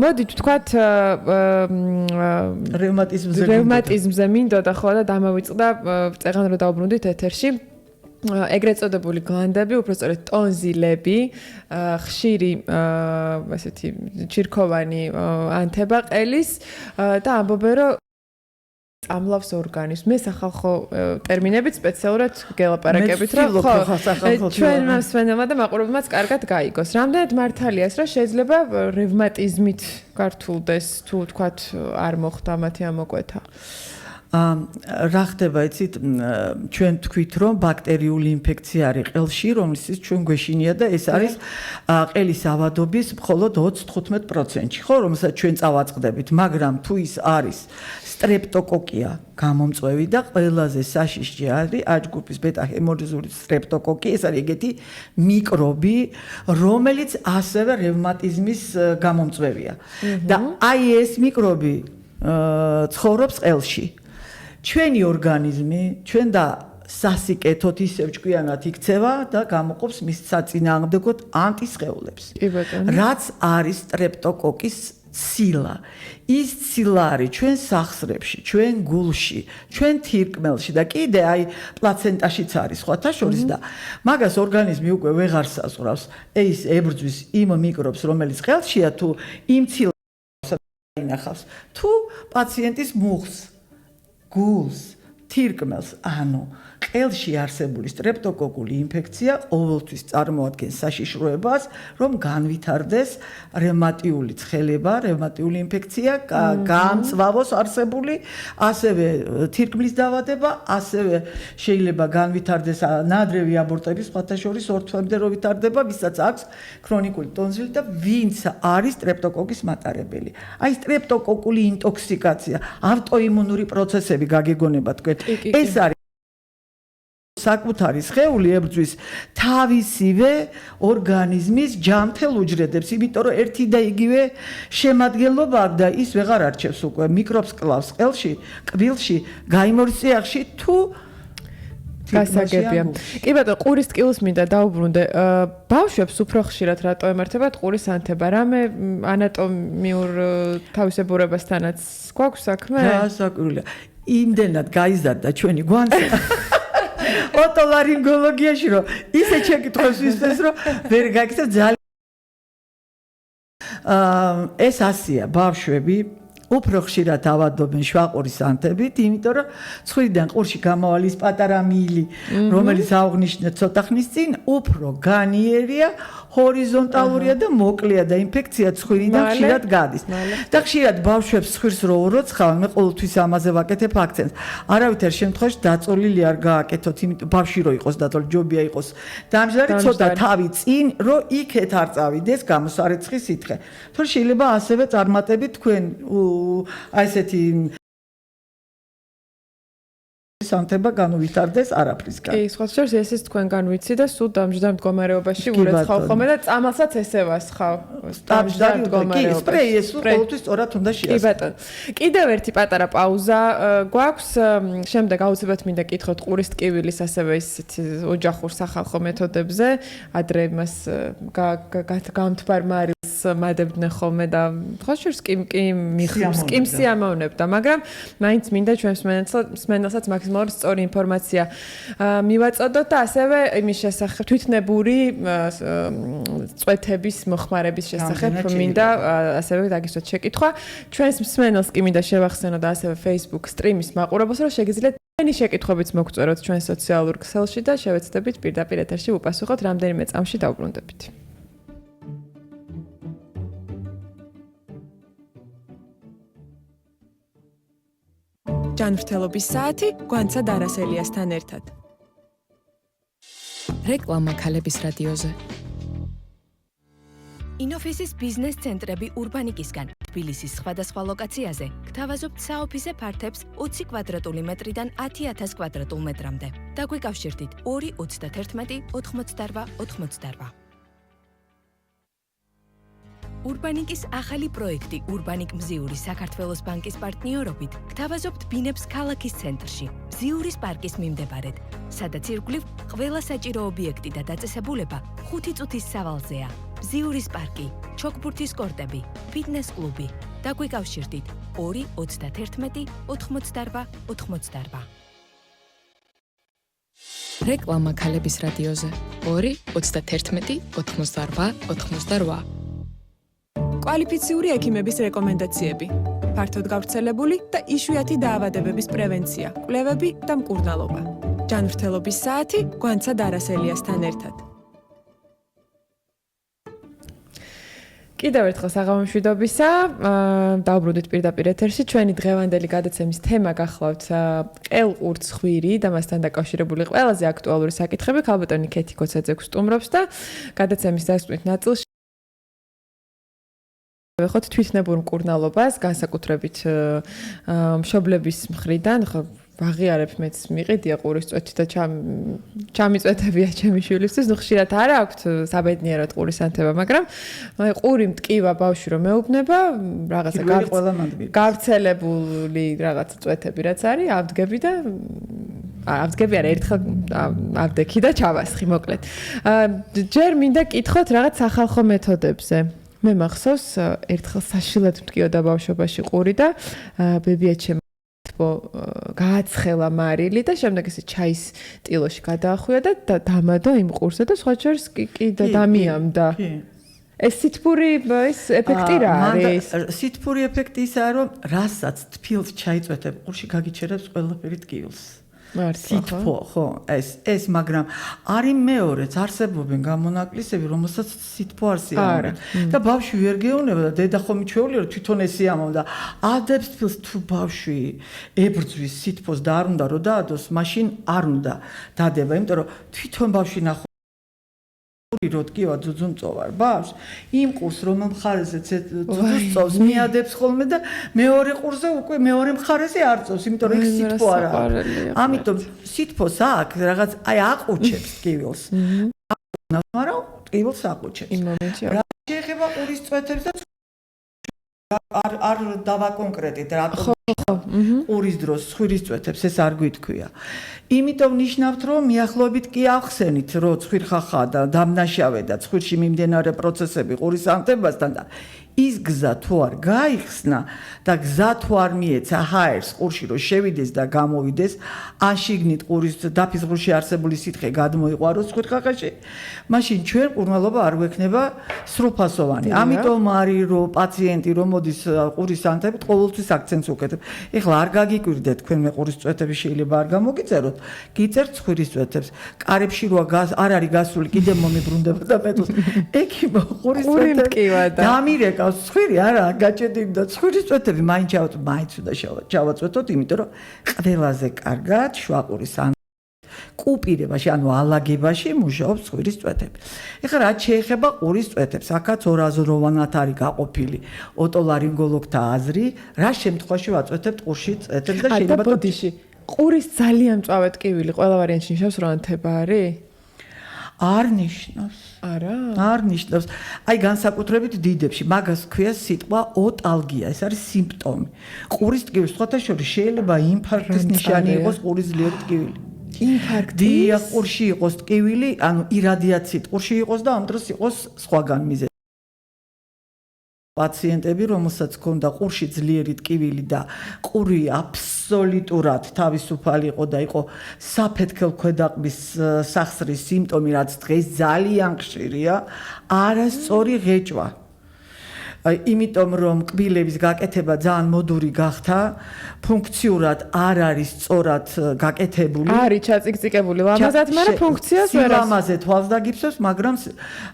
მოდით ვთქვათ რევმატიზმზე მინდოდა ხო და დამავიწყდა წეღან რო დაუბრუნდით ეთერში. ეგრეთ წოდებული გლანდები, უпростоრეთ ტონზილები, ხშირი ესეთი ჩირქოვანი ანთებაყელის და ამბობენ რომ წამლავს ორგანიზმს. მე სახალხო ტერმინებით სპეციალურად გელაპარაკებით, რომ ხო ჩვენ მასვენებმა და მაყურებელმაც კარგად გაიგოს. რამდენად მართალია ეს, რომ შეიძლება რევმატიზმით გართულდეს თუ თქვათ არ მოხდა მათი ამოკვეთა? რა ხდება, იცით, ჩვენ თქვით, რომ ბაქტერიული ინფექცია არის ყელში, რომლისიც ჩვენ გვეშინია და ეს არის ყელის ავადობის მხოლოდ 25%-ში, ხო, რომელსაც ჩვენ წავაწყდებით, მაგრამ თუ ის არის სტრეპტოკოკია გამომწვევი და ყველაზე საშიში არის აჯგუფის ბეტა-ჰემოლიზური სტრეპტოკოკი, ეს არის ეგეთი მიკრობი, რომელიც ასევე რევმატიზმის გამომწვევია. და აი ეს მიკრობი ცხოვრობს ყელში. ჩვენი ორგანიზმი, ჩვენ და სასიკეთოდ ისევ ჭკვიანად იქცევა და გამოყოფს მის საწინააღმდეგოდ ანტისხეულებს. რაც არის სტრეპტოკოკის ცილა. ის ცილა არის ჩვენ სახსრებში, ჩვენ გულში, ჩვენ თირკმელში და კიდე აი პლაცენტაშიც არის სხვათა შორის და მაგას ორგანიზმი უკვე ვეღარ საზღვრავს. ეს ებრძვის იმ მიკრობს, რომელიც ყელშია თუ იმ ცილას ინახავს. თუ პაციენტის მუხლს, გულს, თირკმელს, ანუ ყელში არსებული სტრეპტოკოკული ინფექცია ყოველთვის წარმოადგენს საშიშროებას, რომ განვითარდეს რევმატიული ცხელება, რევმატიული ინფექცია, გამწვავოს არსებული, ასევე თირკმლის დავადება, ასევე შეიძლება განვითარდეს ნადრევი აბორტები, სხვათა შორის ორ თვემდე რო ვითარდება, ვისაც აქვს ქრონიკული ტონზილი და ვინც არის სტრეპტოკოკის მატარებელი. აი სტრეპტოკოკული ინტოქსიკაცია, ავტოიმუნური პროცესები გაგეგონება თქვენ. ეს არის საკუთარი სხეული ებრძვის თავისივე ორგანიზმის ჯანმრთელ უჯრედებს, იმიტომ რომ ერთი და იგივე შემადგენლობა აქვს და ის ვეღარ არჩევს უკვე მიკრობს კლავს ყელში, კბილში, გაიმორის წიაღში თუ გასაგებია. კი ბატონო, ყურის ტკივილს მინდა დაუბრუნდე. ბავშვებს უფრო ხშირად რატო ემართებათ ყურის ანთება? რამე ანატომიურ თავისებურებასთანაც გვაქვს საქმე? გასაკვირია. იმდენად გაიზარდა ჩვენი გვანცი ოტოლარინგოლოგიაში, რომ ისე შეკითხვებს ვისწრებს, რომ ვერ გაგიცნობ ძალიან. ეს ასია, ბავშვები უფრო ხშირად ავადობენ შვაყურის ანთებით, იმიტომ რომ ცხვირიდან ყურში გამოვალის პატარა მილი, რომელიც აღნიშნეთ ცოტა ხნის წინ, უფრო განიერია, ჰორიზონტალურია და მოკლეა და ინფექცია ცხვირიდან ხშირად გადის. და ხშირად ბავშვებს ცხვირს რო უროცხავენ, მე ყოველთვის ამაზე ვაკეთებ აქცენტს. არავითარ შემთხვევაში დაწოლილი არ გააკეთოთ, იმიტომ ბავშვი რო იყოს დაწოლილი, ჯობია იყოს დამჯდარი ცოტა თავი წინ, რომ იქეთ არ წავიდეს გამოსარეცხი სითხე. თორე შეიძლება ასევე წარმატებით თქვენ აი ესეთი სანთება განვითარდეს არაფრისგან. კი, სხვა შორის ესეც თქვენგან ვიცი და სულ დამჯდარ მდგომარეობაში ურეცხავ ხოლმე და წამალსაც ესე ვასხავ. დამჯდარ მდგომარეობაში. კი, სპრეი ეს ყოველთვის სწორად უნდა შეასრულოს. კი ბატონო. კიდევ ერთი პატარა პაუზა გვაქვს. შემდეგ აუცილებლად მინდა კითხოთ ყურის ტკივილის ასევე ისეთი ოჯახურ სახალხო მეთოდებზე. ადრე მას გამთბარ მარილს მადებდნენ ხოლმე და სხვა შორის კი სიამოვნებდა, მაგრამ მაინც მინდა ჩვენს მსმენელსაც მაქსიმალურად სწორი ინფორმაცია მივაწოდოთ და ასევე იმის შესახებ თვითნებური წვეთების მოხმარების შესახებ მინდა ასევე დაგისვათ შეკითხვა. ჩვენს მსმენელს კი მინდა შევახსენო და ასევე Facebook სტრიმის მაყურებელს რომ შეგიძლიათ თქვენი შეკითხვებიც მოგწეროთ ჩვენ სოციალურ ქსელში და შევეცდებით პირდაპირ ეთერში უპასუხოთ რამდენიმე წამში დავბრუნდებით. ჯანმრთელობის საათი გვანცა დარასელიასთან ერთად. რეკლამა ქალების რადიოზე. ინოფისის ბიზნეს ცენტრები ურბანიკისგან თბილისის სხვადასხვა ლოკაციაზე გთავაზობთ საოფისე ფართებს 20 კვადრატული მეტრიდან 10,000 კვადრატულ მეტრამდე. დაგვიკავშირდით 2 31 88 88. ურბანიკის ახალი პროექტი ურბანიკ მზიური საქართველოს ბანკის პარტნიორობით გთავაზობთ ბინებს ქალაქის ცენტრში, მზიურის პარკის მიმდებარედ, სადაც ირგვლივ ყველა საჭირო ობიექტი და დაწესებულება 5 წუთის სავალზეა. მზიურის პარკი, ჩოგბურთის კორტები, ფიტნეს კლუბი. დაგვიკავშირდით 2 31 88 88. რეკლამა ქალების რადიოზე. 2 31 88 88. კვალიფიციური ექიმების რეკომენდაციები. ფართოდ გავრცელებული და იშვიათი დაავადებების პრევენცია, კვლევები და მკურნალობა. ჯანმრთელობის საათი გვანცა დარასელიასთან ერთად. კიდევ ერთხელ საღამო მშვიდობისა, დავბრუნდით პირდაპირ ეთერში. ჩვენი დღევანდელი გადაცემის თემა გახლავთ ყელყურცხვირი და მასთან დაკავშირებული ყველაზე აქტუალური საკითხები. ქალბატონი ქეთი კოცაძე გსტუმრობს და გადაცემის დასწრით ნაწილში ვეხოთ თვითნებურ მკურნალობას, განსაკუთრებით მშობლების მხრიდან, ხო ვაღიარებ მეც მიყიდია ყურის წვეთი და ჩამიწვეთებია ჩემი შვილისთვის, ნუ ხშირად არა აქვთ საბედნიეროდ ყურის ანთება, მაგრამ ყური მტკივა ბავშვი რომ მეუბნება, რაღაცა გავრცელებული რაღაცა წვეთები რაც არის, ავდგები და ავდგები არა, ერთხელ ავდექი და ჩავასხი, მოკლედ. ჯერ მინდა კითხოთ რაღაც სახალხო მეთოდებზე. მე მახსოვს ერთხელ საშილად მტკიოდა ბავშვობაში ყური და ბებია ჩემო გააცხელა მარილი და შემდეგ ესე ჩაის ტილოში გადაახვია და დამადო იმ ყურსა და სხვა შორის კი დამიამდა. ეს სითბური ეს ეფექტი რა არის? სითბური ეფექტი ისაა რომ რასაც თბილს ჩაიწვეთებ ყურში გაგიჩერებს ყველაფერი ტკივილს. სითბო, ხო, ეს, მაგრამ არის მეორეც არსებობენ გამონაკლისები, რომელსაც სითბო არ სიამოვნებთ. და ბავშვი ვერ გეუბნება და დედა ხომ მიჩვეულია რომ თვითონ ეს სიამოვნებდა. ადებს თბილს თუ ბავშვი ებრძვის სითბოს და არ უნდა რომ დაადოს, მაშინ არ უნდა დადება, იმიტომ რომ თვითონ ბავშვი ნახო როტკივა ძუძუმწოვარ ბავშვს იმ ყურს რომ მხარეზე ძუძუმს წოვს მიადებს ხოლმე და მეორე ყურზე უკვე მეორე მხარეზე არ წოვს იმიტომ რომ იქ სითბო არ არის ამიტომ სითბოს აქ რაღაც აი აყუჩებს ტკივილს მაგრამ ტკივილს აყუჩებს რა შეეხება ყურის წვეთებს და არ დავაკონკრეტით რატომ ყურის დროს ცხვირის წვეთებს ეს არ გვითქვია. იმიტომ ნიშნავთ რომ მიახლოებით კი ახსენით რომ ცხვირხახა და დამნაშავე და ცხვირში მიმდინარე პროცესები ყურის ანთებასთან და ის გზა თუ არ გაიხსნა და გზა თუ არ მიეცა ჰაერს ყურში რომ შევიდეს და გამოვიდეს ან შიგნით ყურის დაფიძღვრში არსებული სითხე გადმოიყვაროს ხუთხახაში მაშინ ჩვენ ყურმალობა არ გვექნება სრულფასოვანი ამიტომ არის რომ პაციენტი რომ მოდის ყურის ანთებით ყოველთვის აქცენტს უკეთებ ეხლა არ გაგიკვირდეთ თქვენ მე ყურის წვეთები შეიძლება არ გამოგიწეროთ გიწერთ ცხვირის წვეთებს კარებში როა არ არის გასული კიდე მომიბრუნდება და მეტოს ექიმო ყურის წვეთები დამირეკავს ცხვირი არა გაჭედინდა ცხვირის წვეთები მაინც უნდა ჩავაწვეთოთ იმიტომ რომ ყველაზე კარგად შუაყურის კუპირებაში ანუ ალაგებაში მუშაობს ცხვირის წვეთები. ეხლა რაც შეეხება ყურის წვეთებს, აქაც ორაზროვანად არის გაყოფილი ოტოლარინგოლოგთა აზრი, რა შემთხვევაში ვაწვეთებთ ყურში წვეთებს და შეიძლება ბოდიში ყურის ძალიან მწვავე ტკივილი ყველა ვარიანტში ნიშნავს რომ ანთება არის? არ ნიშნავს. არა? არ ნიშნავს. აი განსაკუთრებით დიდებში მაგას ქვია სიტყვა ოტალგია, ეს არის სიმპტომი. ყურის ტკივილს სხვათა შორის შეიძლება ინფარქტის ნიშანი იყოს ყურის ძლიერი ტკივილი. ინფარქტი ყურში იყოს ტკივილი, ანუ irradiatsiით ყურში იყოს და ამ დროს იყოს სხვაგან მიზეზი. პაციენტები, რომელსაც ჰქონდა ყურში ძლიერი ტკივილი და ყური აბსოლუტურად თავისუფალი იყო და იყო საფეთქელ ქვედაყბის სახსრის სიმპტომი, რაც დღეს ძალიან ხშირია, არასწორი ღეჭვა. იმიტომ რომ კბილების გაკეთება ძალიან მოდური გახდა, ფუნქციურად არ არის სწორად გაკეთებული. არის ჩაწიკწიკებული ლამაზად, მაგრამ ფუნქციას ვერ აქვს. ლამაზე თვალს დაგიფსოს, მაგრამ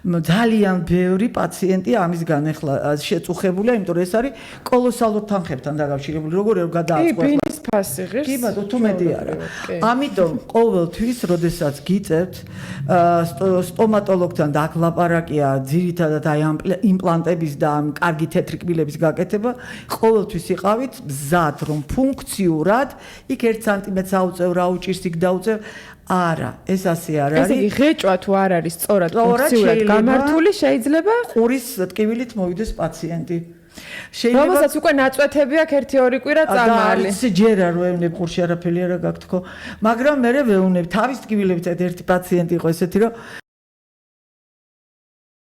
ძალიან ბევრი პაციენტი ამისგან ახლა შეწუხებულია, იმიტომ რომ ეს არის კოლოსალურ თანხებთან დაკავშირებული, როგორ გადააწყვეტა. ბინის ფასი ღირს. კი ბატონო, თუ მეტი არა. ამიტომ ყოველთვის, როდესაც გიწევთ სტომატოლოგთან დაკლაპარაკია ძირითადად აი ამ იმპლანტების და ამ კარგი თეთრი კბილების გაკეთება, ყოველთვის იყავით მზად, რომ ფუნქციურად იქ 1 სანტიმეტრს აუწევ, რა უჭირს იქ დაუწევ. არა, ეს ასე არ არის. ესე იგი, ღეჭვა თუ არ არის სწორად ფუნქციურად გამართული, შეიძლება ყურის ტკივილით მოვიდეს პაციენტი. რომელსაც უკვე ნაწვეთები აქვს 1-2 კვირა წამალი. და ჯერა რო ევნებ ყურში არაფერი არა გაქვთ ხო, მაგრამ მე ვეუნებ თავის ტკივილებით ერთი პაციენტი იყო ესეთი რომ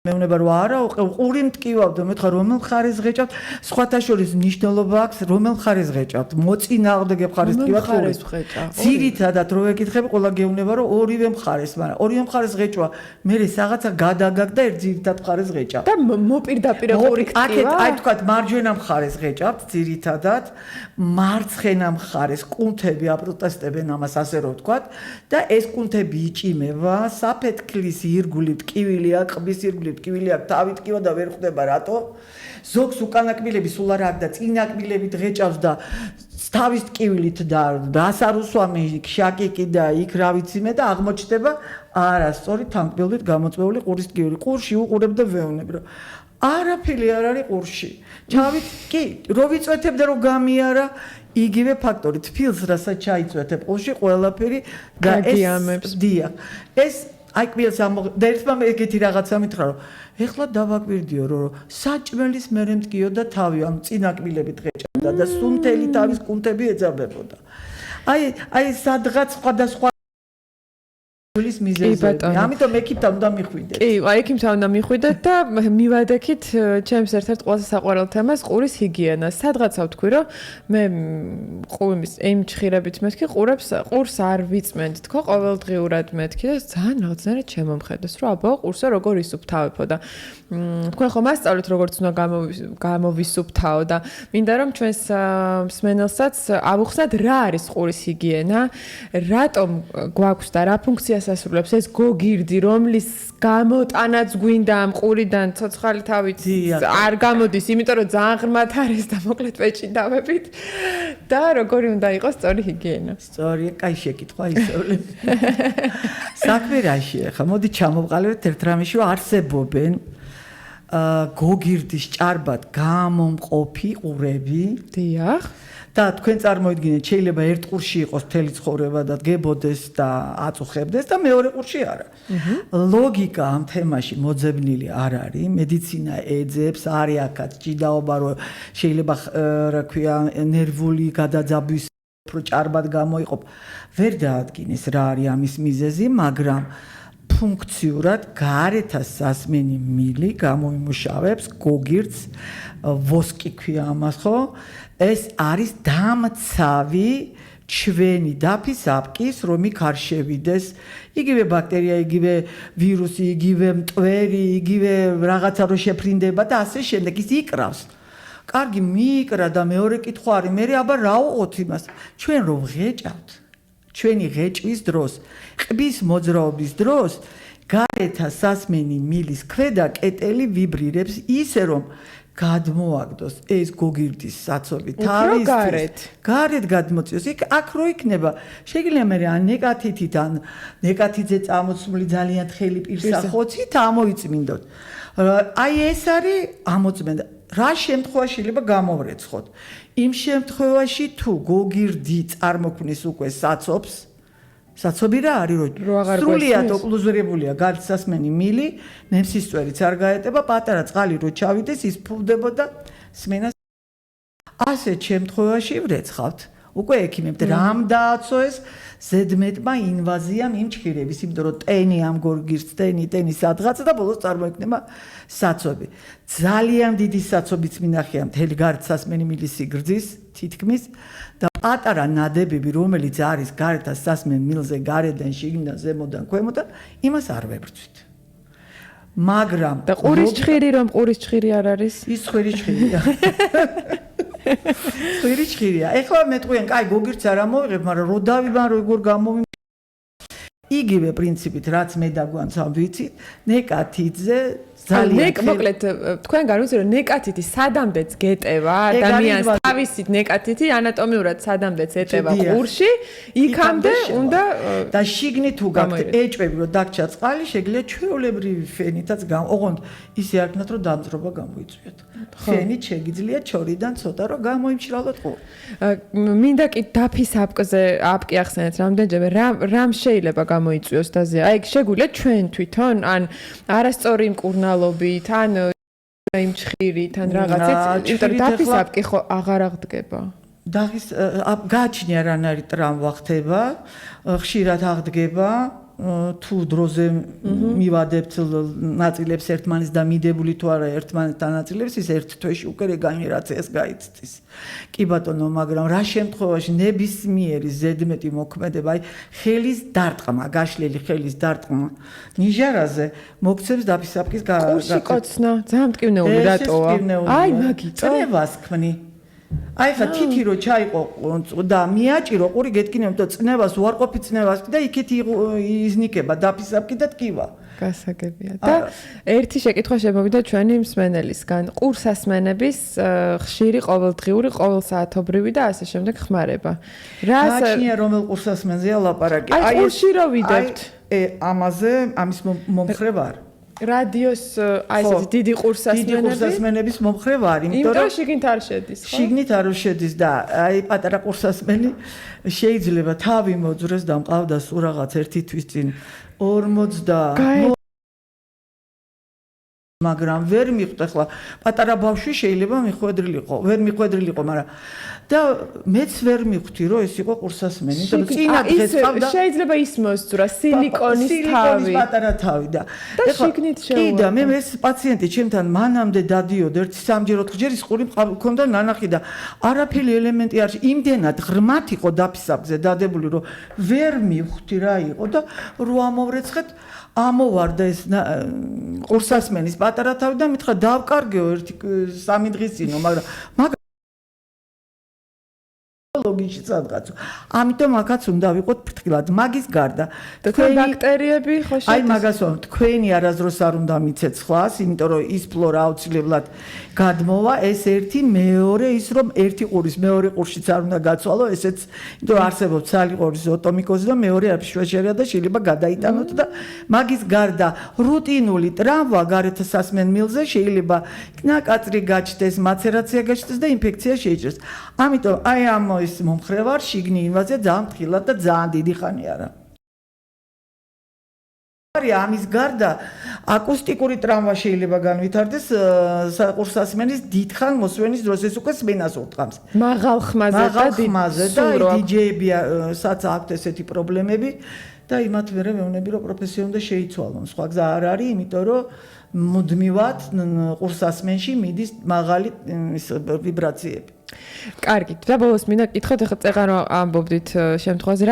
მეუნება რომ არა ყური მტკივავდა მეთქა რომელ ხარეს ღეჭავთ სხვათა შორის მნიშვნელობა აქვს რომელ ხარეს ღეჭავთ მოწინააღმდეგე მხარეს ტკივავთ ხარეს ღეჭავ ძირითადად რო ეკითხები ყველა გეუნება რომ ორივე მხარეს მაგრამ ორივე მხარეს ღეჭვა მე რაღაცა გადაგაგ და ერთ ძირითად მხარეს ღეჭავ და მოპირდაპირე ყური აქტივა აი თქვათ მარჯვენა მხარეს ღეჭავთ ძირითადად მარცხენა მხარეს კუნთები აპროტესტებენ ამას ასე რომ ვთქვათ და ეს კუნთები იჭიმება საფეთქლის ირგვლივ ტკივილია ყბის ირგვლივ ტკივილი აქვს თავით ტკივა და ვერ ხვდება რატო ზოგს უკანა კბილები სულ არ აქვს და წინა კბილებით ღეჭავს და თავის ტკივილით და დასარუსვამი შაკიკი და იქ რა ვიცი მე და აღმოჩნდება არასწორი თანკბილით გამოწვეული ყურის ტკივილი ყურში უყურებ და ვეუნებ რომ არაფერი არ არის ყურში ჩავით კი რო ვიწვეთებ და რო გამიარა იგივე ფაქტორი თბილს რასაც ჩაიწვეთებ ყურში ყველაფერი გაგიამებს დია ეს აი კბილს და ერთმა ეგეთი რაღაცა მითხრა რომ ეხლა დავაკვირდიო რომ საჭმელის მერე მტკიო და თავი ამ წინა კბილებით ღეჭავდა და სუნთელი თავის კუნთები ეძაბებოდა აი სადღაც სხვადასხვა ის მიზეზები. ამიტომ ექიმთან უნდა მიხვიდეთ. კი, აი ექიმთან უნდა მიხვიდეთ და მივადექით ჩემს ერთ-ერთ ყველაზე საყვარელ თემას ყურის ჰიგიენა. სადღაცა ვთქვი რომ მე ყურის ემჩხირებით მეთქი ყურს არ ვიწმენთ თქო ყოველდღიურად მეთქი და ძალიან რაღაცნაირად შემომხედოს რომ აბა ყურსა როგორ ისუფთავებო და თქვენ ხომ ასწავლეთ როგორც უნდა გამოვისუფთავო და მინდა რომ ჩვენს მსმენელსაც ავუხსნათ რა არის ყურის ჰიგიენა, რატომ გვაქვს და რა ფუნქციას ასრულებს ეს გოგირდი, რომლის გამოტანაც გვინდა ამ ყურიდან ცოცხალი თავით არ გამოდის, იმიტომ რომ ძალიან ღრმად არის და მოკლედ პეჭიდავებით და როგორი უნდა იყოს სწორი ჰიგიენა. სწორი, კაი შეკითხვა ისევლები. საქმე რაშია? ხა მოდი ჩამოვყალიბეთ ერთ რამეში, რომ არსებობენ გოგირდის ჭარბად გამომყოფი ყურები. დიახ. და თქვენ წარმოიდგინეთ, შეიძლება ერთ ყურში იყოს მთელი ცხოვრება და დგებოდეს და აწუხებდეს და მეორე ყურში არა. ლოგიკა ამ თემაში მოძებნილი არ არის. მედიცინა ეძებს, არის აქაც ჭიდაობა, რომ შეიძლება რა ქვია, ნერვული გადაძაბვის უფრო ჭარბად გამოიყოფ. ვერ დაადგინეს რა არის ამის მიზეზი, მაგრამ ფუნქციურად გარეთა სასმენი მილი გამოიმუშავებს გოგირდს, ვოსკი ქვია ამას, ხო? ეს არის დამცავი ჩვენი დაფის აპკის, რომ იქ არ შევიდეს იგივე ბაქტერია, იგივე ვირუსი, იგივე მტვერი, იგივე რაღაცა რო შეფრინდება და ასე შემდეგ ის იკრავს. კარგი მიიკრა და მეორე კითხვა არის, მე აბა რა უყოთ იმას? ჩვენ რო ვღეჭავთ, ჩვენი ღეჭვის დროს, ყბის მოძრაობის დროს, გარეთა სასმენი მილის ქვედა კეტელი ვიბრირებს ისე რომ გადმოაგდოს ეს გოგირდის საწოლი თავისთვის. გარეთ გადმოწიოს. აქ რო იქნება, შეიძლება მე ან ნეკათითით ან ნეკათიძე წამოსული ძალიან თხელი პირსახოცით ამოიწმინდოთ. აი ეს არის ამოწმენდა. რა შემთხვევაში შეიძლება გამოვრეცხოთ? იმ შემთხვევაში თუ გოგირდი წარმოქმნის უკვე საწობს, საწობი რა არის რომ სრულიად ოკლუზურებულია გარდასასმენი მილი, ნემსისწვერიც არ გაეტება, პატარა წყალი რო ჩავიდეს, ის ფუვდებოდა სმენას. ასეთ შემთხვევაში ვრეცხავთ. უკვე ექიმებთ რამ დააცოეს ზედმეტმა ინვაზიამ იმ ჭირების, იმიტომ რომ ტენი ამ გოგირდს, ტენი სადღაც და ბოლოს წარმოიქმნება საწობი. ძალიან დიდი საწობიც მინახია მთელი გარდასასმენი მილის სიგრძის თითქმის და პატარა ნადებები, რომელიც არის გარდასასმენ მილზე გარედან, შიგნიდან, ზემოდან, ქვემოდან, იმას არ ვებრძვით. მაგრამ და ყურის ჭხირი რომ ყურის ჭხირი არ არის? ის ხვირი ჭხირია. ხვირი ჭხირია. ეხლა მეტყვიან, კაი, გოგირდს არ ამოვიღებ, მაგრამ რო დავიბან, როგორ გამოვიმ იგივე პრინციპით, რაც მე დაგვანც ამ ვიცით, ნეკათიძე ძალიან მოკლედ თქვენ განვიცით რომ ნეკათიტი სადამდეც გეტევა ადამიანს თავისით ნეკათიტი ანატომიურად სადამდეც ეტევა ყურში იქამდე უნდა და შიგნით თუ გაქვთ ეჭვები რომ დაგჭა წყალი შეგიძლია ჩვეულებრივი ფენითაც ოღონდ ისე არ ქნათ რომ დამწრობა გამოიწვიოთ ფენით შეგიძლია ჩორიდან ცოტა რომ გამოიმშრალოთ ყური მინდა კი დაფის აპკი ახსენეთ რამდენჯერმე რამ შეიძლება გამოიწვიოს დაზე აი შეგვიძლია ჩვენ თვითონ ან არასწორი მკურნალობით ან იმ ჭხირით ან რაღაცით იმიტომ რომ დაფის აპკი ხო აღარ აღდგება დაღის გააჩნია რანაირი ტრამვა ხდება ხშირად აღდგება თუ დროზე მივადებთ ნაწილებს ერთმანეთს და მიდებული თუ არა ერთმანეთთან ნაწილებს ის ერთ თვეში უკვე რეგენერაციას გაიცდის. კი ბატონო, მაგრამ რა შემთხვევაში ნებისმიერი ზედმეტი მოქმედება, აი ხელის დარტყმა, გაშლილი ხელის დარტყმა ნიჟარაზე მოგცემს დაფის აპკის ყურში კოცნა, ძალიან მტკივნეული რატოა? აი მაგიტო. წნევას ქმნი. აი ხა თითი რო ჩაიყო და მიაჭირო ყური გეტკინებ და წნევას უარყოფი წნევას და იქით იზნიკება დაფის აპკი და ტკივა. გასაგებია. და ერთი შეკითხვა შემოვიდა ჩვენი მსმენელისგან. ყურსასმენების ხშირი ყოველდღიური, ყოველსაათობრივი და ასე შემდეგ ხმარება. გააჩნია რომელ ყურსასმენზეა ლაპარაკი? აი ყურში რო ვიდებთ. ამაზე ამის მომხრე ვარ. რადიოს აი ესეთი დიდი ყურსასმენების მომხრე ვარ, იმიტომ რომ შიგნით არ შედის, ხო? შიგნით არ შედის და აი პატარა ყურსასმენი შეიძლება თავი მოძრეს და მყავდა სულ რაღაც ერთი თვის წინ 40 მაგრამ ვერ მიხვდა ხლა პატარა ბავშვი შეიძლება მიხვედრილიყო, ვერ მიხვედრილიყო, მაგრამ და მეც ვერ მიხვდი რომ ეს იყო ყურსასმენი და წინა დღეს ყავდა შეიძლება ის მოსძვრა სილიკონის თავი პატარა თავი და შიგნით შეუვა კი და მე ეს პაციენტი ჩემთან მანამდე დადიოდა 1-3 ის ყური მქონდა ნანახი და არაფერი ელემენტი არ იმდენად ღრმად იყო დაფისაბზე დადებული რომ ვერ მიხვდი რა იყო და რო ამოვრეცხეთ ამოვარდა ეს ყურსასმენის პატარა თავი და მითხრა დავკარგეო 1-3 დღის წინო მაგრამ ლოგიში სადღაც. ამიტომ აქაც უნდა ვიყოთ ფრთხილად. მაგის გარდა თქვენ ბაქტერიები ხო აი მაგას ვამბობ, თქვენი არასდროს არ უნდა მიცეთ სხვას, იმიტომ რომ ის ფლორა აუცილებლად გადმოვა, ეს ერთი, მეორე ის რომ ერთი ყურის მეორე ყურშიც არ უნდა გაცვალო, ესეც, იმიტომ რომ არსებობს ცალიყურის ოტომიკოზი და მეორე აფიშვეშერია და შეიძლება გადაიტანოთ და მაგის გარდა რუტინული ტრავმა გარეთ სასმენ მილზე შეიძლება ნაკაწრი გაჩნდეს, მაცერაცია გაჩნდეს და ინფექცია შეიჭრას. ამიტომ აი ამ ის მომხრე ვარ, შიგნი ინვაზია ძალიან ფრთხილად და ძალიან დიდი ხანი არა. ამის გარდა აკუსტიკური ტრავმა შეიძლება განვითარდეს ყურსასმენის დიდხან მოსვენის დროს, ეს უკვე სმენას ურტყამს. მაღალ ხმაზე და DJ-ები, სადაც აქვთ ესეთი პრობლემები, და იმათ მერე მეუბნები რომ პროფესია უნდა შეიცვალონ. სხვა გზა არ არის, იმიტომ რომ მუდმივად ყურსასმენში მიდის მაღალი ვიბრაციები. კარგი, და ბოლოს მინდა კითხოთ, ახლა წეღარო ამბობდით შემთხვევაში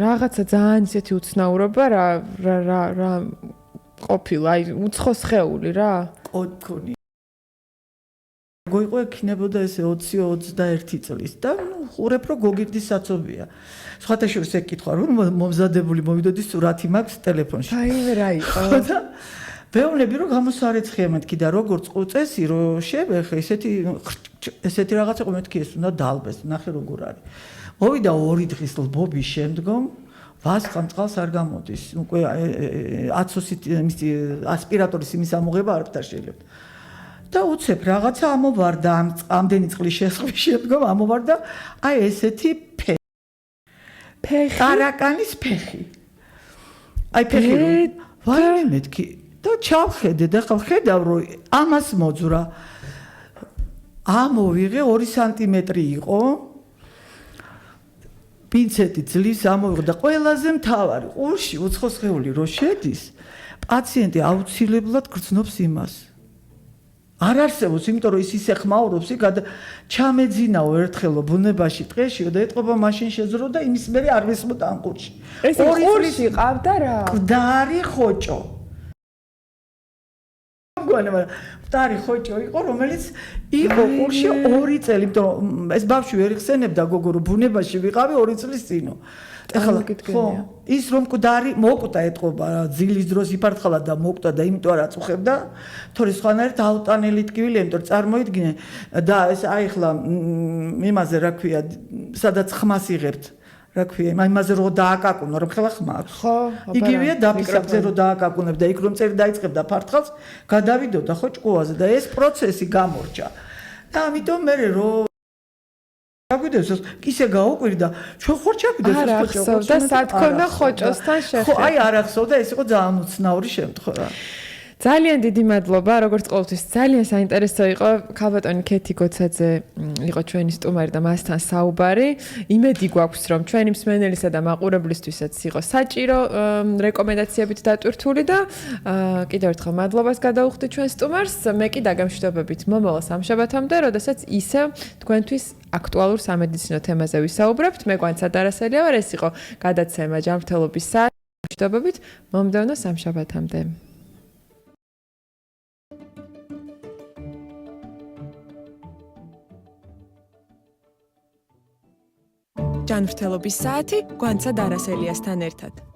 რაღაცა ძალიან ისეთი უცნაურობა რა ყოფილა, აი უცხო სხეული რა. კონი. გოიყო ექნებოდა ესე 20-21 წლის და ხურებ რომ გოგირდის საცობია. სხვათა შორის ეგ კითხვა რომ მომზადებული მოვიდოდი სურათი მაქვს ტელეფონში. აი რა იყო. ვეუბნები რომ გამოსარეცხია მეთქი და როგორც წესი რომ შევეხე ესეთი რაღაცა ყო მეთქი ეს უნდა დალბეს ნახე როგორ არის. მოვიდა 2 დღის ლბობის შემდგომ ვასყამწყალს არ გამოდის. უკვე აცოსით მისი ასპირატორის იმის ამოღება არ შეიძლება. და უცებ რაღაცა ამოვარდა ამდენი წყლის შესხვის შემდგომ ამოვარდა აი ესეთი ფეხი. კარაკანის ფეხი. აი ფეხი ვაიმე მეთქი და ჩავხედე და ხედავ რომ ამას მოძვრა ამოვიღე 2 სანტიმეტრი იყო პინცეტი ძლივს ამოვიღე და ყველაზე მთავარი ყურში უცხო სხეული რო შედის პაციენტი აუცილებლად გრძნობს იმას არ არსებობს იმიტომ რომ ის ისე ხმაურობს იქ ჩამეძინაო ერთხელო ბუნებაში ტყეში და ეთყობა მაშინ შეძრო და იმის მერე არ ვისმოთ ამ ყურში ეს ყურში ყავდა რა მკვდარი ხოჭო მკვდარი ხოჭო იყო რომელიც იყო ყურში 2 წელი იმიტომ რომ ეს ბავშვი ვერ იხსენებდა გოგო რომ ბუნებაში ვიყავი 2 წლის წინო ეხლა ხო ის რომ მკვდარი მოკვდა ეთყობა ძილის დროს იფართხალა და მოკვდა და იმიტომ არ აწუხებდა თორე სხვანაირად აუტანელი ტკივილი იმიტომ წარმოიდგინე და ეს აი ეხლა იმაზე რა ქვია სადაც ხმას იღებთ რა ქვია იმაზე რომ დააკაკუნო რომ ხელა ხმა აქვს ხო იგივეა დაფისაბზე რომ დააკაკუნებ და იქ რომ წერი დაიწყებდა ფართხალს გადავიდოდა ხო ჭკუაზე და ეს პროცესი გამორჩა და ამიტომ მე რომ აგვიდეს ისე გაუკვირდა ჩვენ ხარ ჩაგვიდეს ეს ხოჭო და სათქონა ხოჭოსთან შეხედა ხო აი არ ახსოვდა ეს იყო ძალიან უცნაური შემთხვევა ძალიან დიდი მადლობა როგორც ყოველთვის ძალიან საინტერესო იყო ქალბატონი ქეთი გოცაძე იყო ჩვენი სტუმარი და მასთან საუბარი იმედი გვაქვს რომ ჩვენი მსმენელისა და მაყურებლისთვისაც იყო საჭირო რეკომენდაციებით დატვირთული და კიდევ ერთხელ მადლობას გადაუხდი ჩვენ სტუმარს მე კი დაგემშვიდობებით მომავალ სამშაბათამდე როდესაც ისევ თქვენთვის აქტუალურ სამედიცინო თემაზე ვისაუბრებთ მე გვანცა დარასელია ვარ ეს იყო გადაცემა ჯანმრთელობის საათი მშვიდობებით მომდევნო სამშაბათამდე ჯანმრთელობის საათი გვანცა დარასელიასთან ერთად